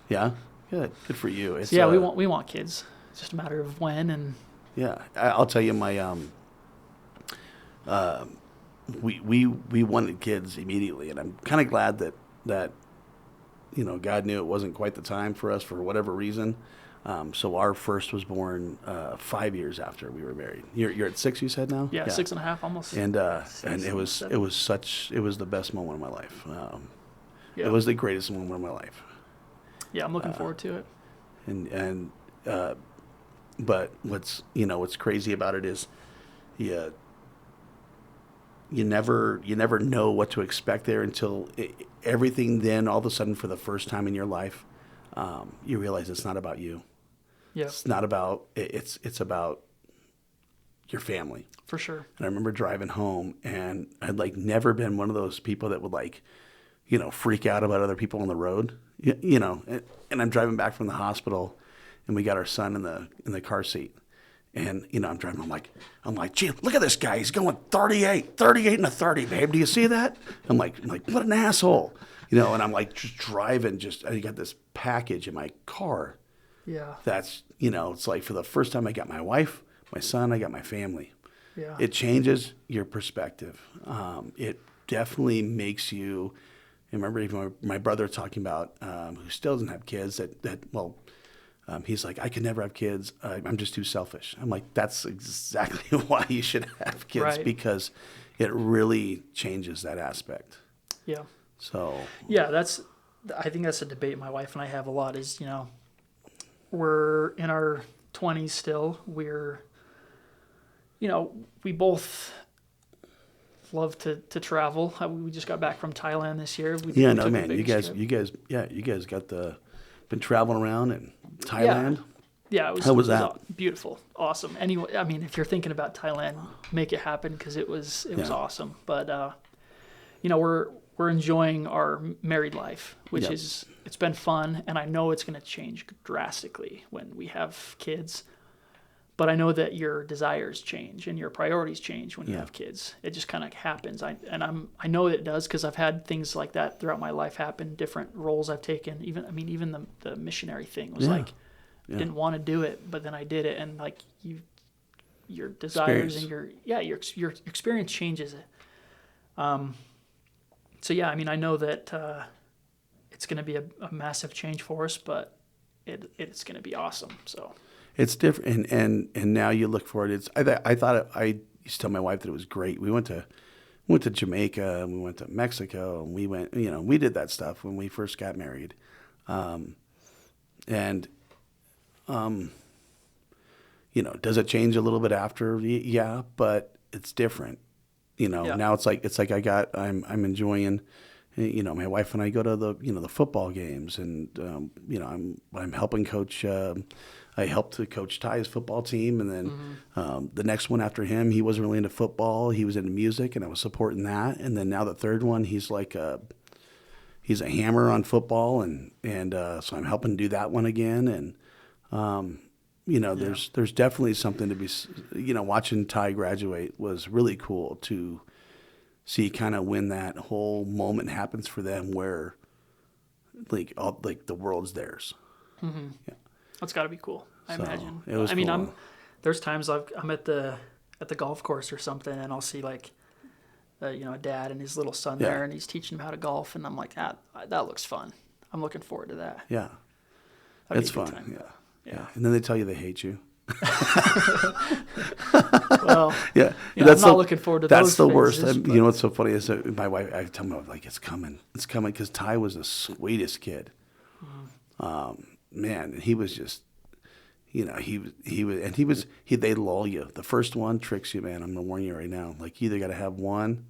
Yeah, good for you. It's, so we want kids. It's just a matter of when and. Yeah, I'll tell you, my we wanted kids immediately, and I'm kind of glad that God knew it wasn't quite the time for us for whatever reason. So our first was born 5 years after we were married. You're at 6, you said now? Yeah, 6.5 almost. And it was the best moment of my life. Yeah. It was the greatest moment of my life. Yeah, I'm looking forward to it. And but what's crazy about it is you never know what to expect there until everything. Then all of a sudden, for the first time in your life, you realize it's not about you. Yeah. It's not about it's about your family. For sure. And I remember driving home, and I'd never been one of those people that would freak out about other people on the road. And I'm driving back from the hospital, and we got our son in the car seat. And, I'm driving, I'm like, gee, look at this guy. He's going 38 and a 30, babe. Do you see that? I'm like, what an asshole. And I'm just driving, I got this package in my car. Yeah. That's, it's like for the first time I got my wife, my son, I got my family. Yeah. It changes your perspective. It definitely makes you, I remember even my brother talking about, who still doesn't have kids, he's like, I could never have kids. I'm just too selfish. I'm like, that's exactly why you should have kids, right. Because it really changes that aspect. Yeah. So. Yeah, I think that's a debate my wife and I have a lot is, we're in our 20s still. We both love to travel. We just got back from Thailand this year. We Yeah, we no, took a man. You big guys, trip. you guys been traveling around in Thailand. Yeah, How was that? beautiful, awesome. Anyway, I mean, if you're thinking about Thailand, make it happen because it was awesome. But we're enjoying our married life, which is it's been fun, and I know it's going to change drastically when we have kids. But I know that your desires change and your priorities change when you have kids. It just kind of happens. I know it does because I've had things like that throughout my life happen. Different roles I've taken. Even the missionary thing was like. Yeah. Didn't want to do it, but then I did it, and like your desires and your experience changes it. So yeah, I mean, I know that it's going to be a massive change for us, but it's going to be awesome. So it's different, and now you look for it. I used to tell my wife that it was great. We went to Jamaica, and we went to Mexico, and we did that stuff when we first got married, does it change a little bit after? Yeah, but it's different. Now it's like I'm enjoying, my wife and I go to the football games, and I'm helping coach. I helped to coach Ty's football team, and then the next one after him, he wasn't really into football. He was into music, and I was supporting that. And then now the third one, he's a hammer on football, and so I'm helping do that one again. And there's definitely something to be, watching Ty graduate was really cool to see kind of when that whole moment happens for them where like the world's theirs. Mm-hmm. Yeah. That's got to be cool. I imagine. It was cool. There's times I'm at the golf course or something, and I'll see like, a dad and his little son there, and he's teaching him how to golf, and I'm like, that looks fun. I'm looking forward to that. Yeah. It's fun. Yeah. And then they tell you they hate you. Well, yeah. I'm not looking forward to that's those the worst. phases, You know what's so funny is that my wife, I tell my like, it's coming, because Ty was the sweetest kid. Man, he was just, they lull you. The first one tricks you, man. I'm gonna warn you right now. Like, you either got to have one,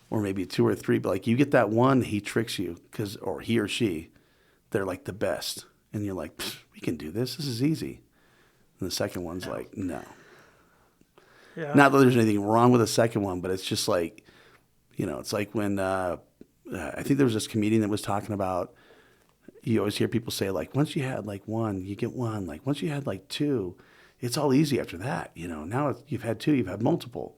or maybe two or three. But like, you get that one, he tricks you, or he or she, they're like the best, and you're like, we can do this. This is easy. And the second one's like, no. Yeah. Not that there's anything wrong with the second one, but it's just like, it's like when I think there was this comedian that was talking about, you always hear people say, like, once you had like one, you get one. Like, once you had like two, it's all easy after that. Now you've had two, you've had multiple.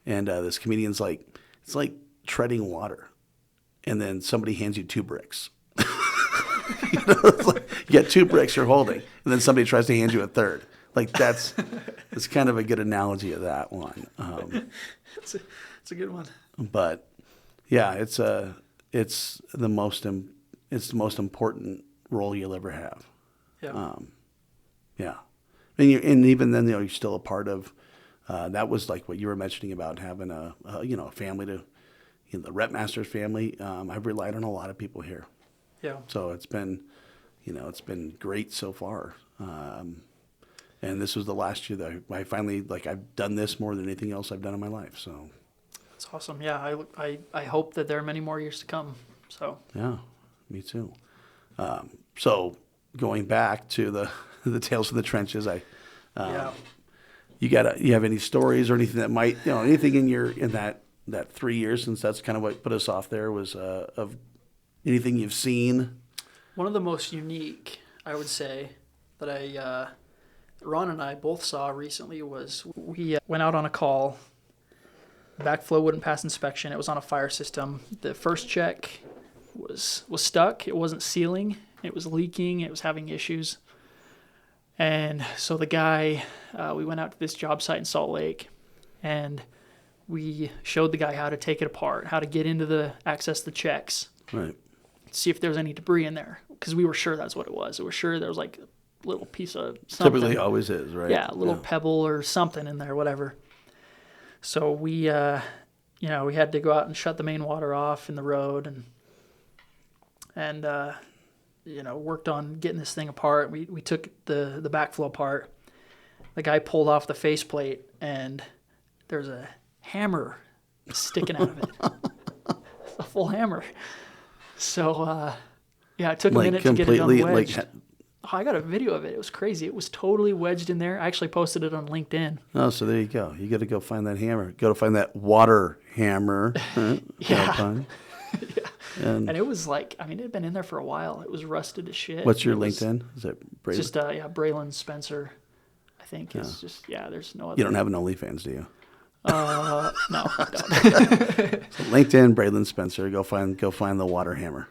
And this comedian's like, it's like treading water, and then somebody hands you 2 bricks. It's like, you got 2 bricks you're holding, and then somebody tries to hand you a third. Like, it's kind of a good analogy of that one. It's a good one. But yeah, it's the most important role you'll ever have. Yeah. Yeah. And even then, you're still a part of. That was like what you were mentioning about having a family to, the RepMasters family. I've relied on a lot of people here. Yeah. So it's been great so far. And this was the last year that I finally, I've done this more than anything else I've done in my life. So it's awesome. Yeah. I hope that there are many more years to come. So. Yeah, me too. So going back to the tales from the trenches, you have any stories or anything that might, anything in that 3 years, since that's kind of what put us off there, was of anything you've seen? One of the most unique, I would say, that Ron and I both saw recently was we went out on a call. Backflow wouldn't pass inspection. It was on a fire system. The first check was stuck. It wasn't sealing. It was leaking. It was having issues. And so the guy, we went out to this job site in Salt Lake, and we showed the guy how to take it apart, how to get into access the checks. Right. See if there was any debris in there, because we were sure that's what it was. We were sure there was like a little piece of something. Typically always is, right? Yeah, a little pebble or something in there, whatever. So we, we had to go out and shut the main water off in the road, and worked on getting this thing apart. We took the backflow apart, the guy pulled off the faceplate and there's a hammer sticking out of it. A full hammer. So, yeah, it took a minute to get it unwedged. I got a video of it. It was crazy. It was totally wedged in there. I actually posted it on LinkedIn. Oh, so there you go. You got to go find that hammer. Go to find that water hammer. Yeah. And it was like, I mean, it had been in there for a while. It was rusted to shit. What's your LinkedIn? Is it Bralan? Just, Bralan Spencer, I think. It's just, there's no other. You don't have an OnlyFans, do you? No, I don't. So LinkedIn, Bralan Spencer. Go find the water hammer.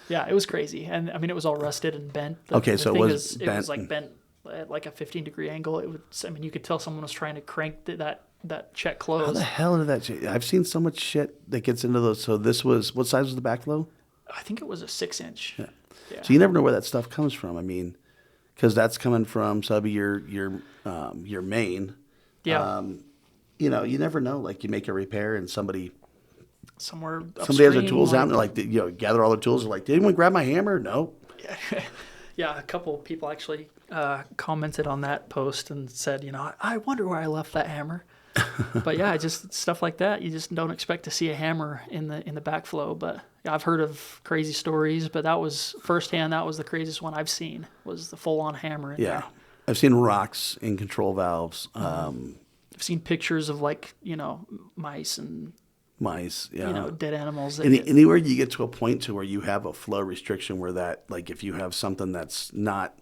Yeah, it was crazy. And, I mean, it was all rusted and bent. So it was bent. It was like bent at like a 15-degree angle. You could tell someone was trying to crank that check close. How the hell did that? I've seen so much shit that gets into those. So this was, what size was the backflow? I think it was a 6-inch. Yeah. So you never know where that stuff comes from. I mean, because that's coming from your main. Yeah. You never know. Like you make a repair and somebody somebody has their tools out and they're like, gather all their tools. They're like, did anyone grab my hammer? No. Yeah. A couple of people actually commented on that post and said, I wonder where I left that hammer. But yeah, just stuff like that. You just don't expect to see a hammer in the backflow. But yeah, I've heard of crazy stories, but that was firsthand. That was the craziest one I've seen. Was the full on hammer in there. I've seen rocks in control valves. I've seen pictures of mice and dead animals. Anywhere you get to a point to where you have a flow restriction, where that, like, if you have something that's not,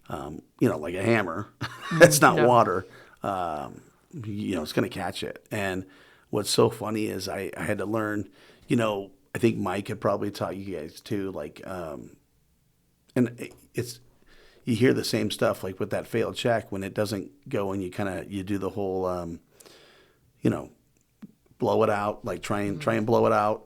like a hammer, that's not water. It's going to catch it. And what's so funny is I had to learn, I think Mike had probably taught you guys too, like, and you hear the same stuff, like with that failed check, when it doesn't go and you do the whole, blow it out, like try and blow it out.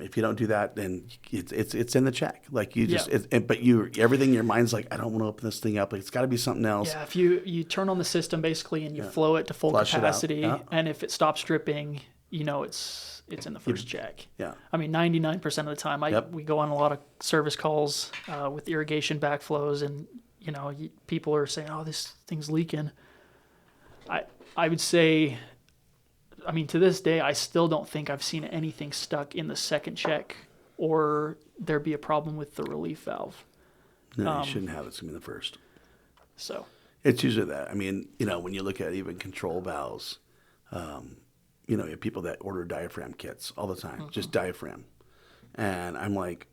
If you don't do that, then it's in the check. Like you just, everything in your mind's like, I don't want to open this thing up. Like it's got to be something else. Yeah, if you turn on the system basically and you flow it to full capacity, and if it stops dripping, it's in the first check. Yeah. I mean, 99% of the time, we go on a lot of service calls with irrigation backflows, and people are saying, "Oh, this thing's leaking." I would say, I mean, to this day, I still don't think I've seen anything stuck in the second check, or there be a problem with the relief valve. No, you shouldn't have it. It's going to be the first. So it's usually that. I mean, when you look at even control valves, you have people that order diaphragm kits all the time, just diaphragm. And I'm like,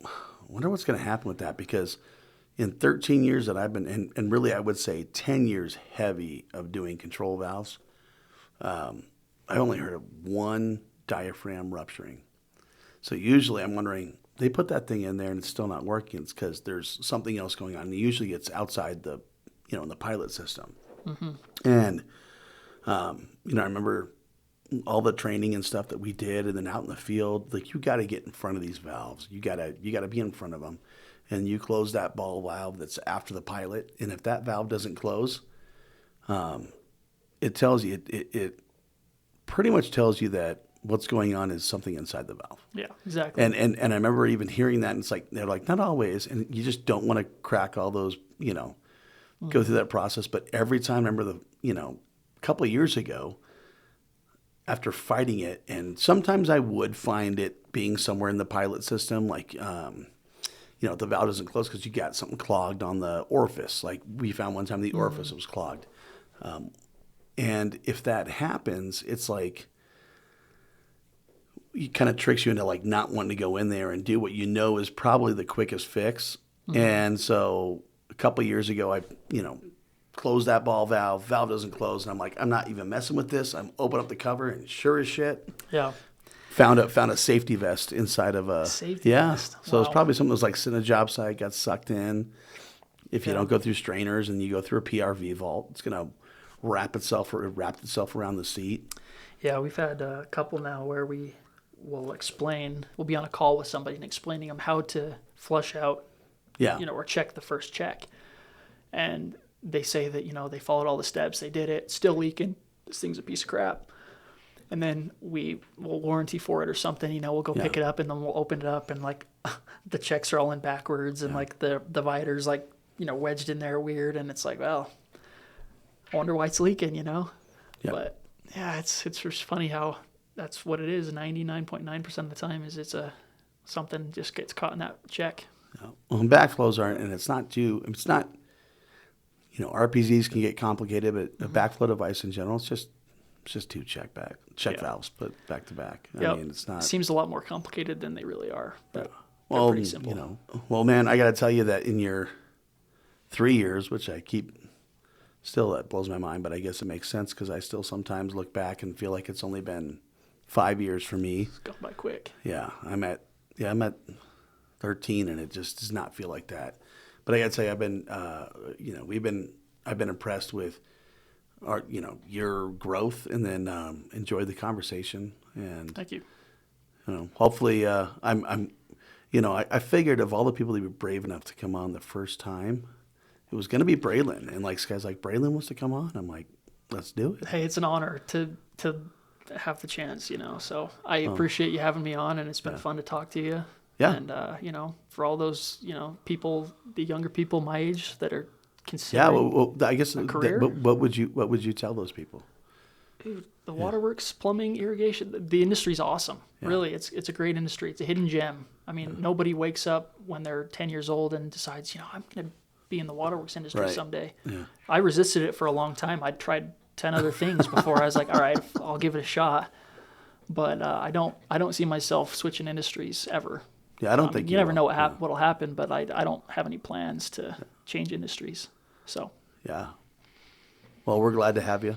I wonder what's going to happen with that, because in 13 years that I've been, and really I would say 10 years heavy of doing control valves, I only heard of one diaphragm rupturing. So usually I'm wondering, they put that thing in there and it's still not working. It's because there's something else going on. And usually it's outside the, in the pilot system. And, I remember all the training and stuff that we did, and then out in the field, like, you got to get in front of these valves. You got to be in front of them. And you close that ball valve that's after the pilot. And if that valve doesn't close, it tells you, it pretty much tells you that what's going on is something inside the valve. Yeah, exactly. And I remember even hearing that, and it's like, they're like, not always. And you just don't want to crack all those, go through that process. But every time, I remember a couple of years ago, after fighting it, and sometimes I would find it being somewhere in the pilot system, like, the valve doesn't close because you got something clogged on the orifice. Like we found one time the orifice was clogged. And if that happens, it's like, it kind of tricks you into like not wanting to go in there and do what is probably the quickest fix. And so a couple of years ago, I, closed that ball valve doesn't close. And I'm like, I'm not even messing with this. I'm opening up the cover, and sure as shit. Yeah. Found a safety vest inside of a safety vest. So it's probably something that was like sitting in a job site, got sucked in. If you don't go through strainers and you go through a PRV vault, it's gonna wrap itself around the seat. Yeah, we've had a couple now where we'll be on a call with somebody and explaining them how to flush out, or check the first check, and they say that they followed all the steps, they did it, still leaking, this thing's a piece of crap. And then we'll warranty for it or something, we'll go pick it up, and then we'll open it up, and like the checks are all in backwards, and like the divider's like, wedged in there weird. And it's like, well, I wonder why it's leaking, you know? Yep. But yeah, it's just funny how that's what it is. 99.9% of the time is something just gets caught in that check. Yeah. Well, backflows aren't, and it's not, RPZs can get complicated, but a backflow device in general, it's just two check valves put back to back. I mean, it's not. Seems a lot more complicated than they really are, but Well, they're pretty simple. Well, man, I got to tell you that in your 3 years, which I keep, still that blows my mind, but I guess it makes sense because I still sometimes look back and feel like it's only been 5 years for me. It's gone by quick. Yeah, I'm at 13, and it just does not feel like that. But I got to say, I've been, I've been impressed with your growth, and then enjoyed the conversation. And Thank you. Hopefully, I figured of all the people that were brave enough to come on the first time, it was going to be Bralan. And like, guys like, Bralan wants to come on? I'm like, let's do it. Hey, it's an honor to have the chance, so I appreciate you having me on, and it's been fun to talk to you. Yeah. And, for all those, people, the younger people my age that are considering well, I guess a career. What would you tell those people? Dude, the waterworks, plumbing, irrigation, the industry's awesome. Yeah. Really, it's a great industry. It's a hidden gem. I mean, nobody wakes up when they're 10 years old and decides, I'm going to be in the waterworks industry Right. someday. Yeah. I resisted it for a long time. I'd tried 10 other things before I was like, all right, I'll give it a shot. But I don't see myself switching industries ever. Yeah, I don't think you never will. know what'll happen, but I don't have any plans to change industries. So Yeah. Well, we're glad to have you.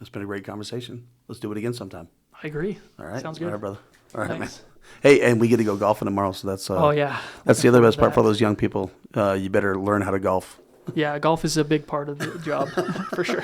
It's been a great conversation. Let's do it again sometime. I agree. All right. Sounds good. All right, brother. All right, Thanks. man. Hey, and we get to go golfing tomorrow, so that's Oh yeah. that's the Looking other best forward part to for those young people. You better learn how to golf. that. Yeah, golf is a big part of the job for sure.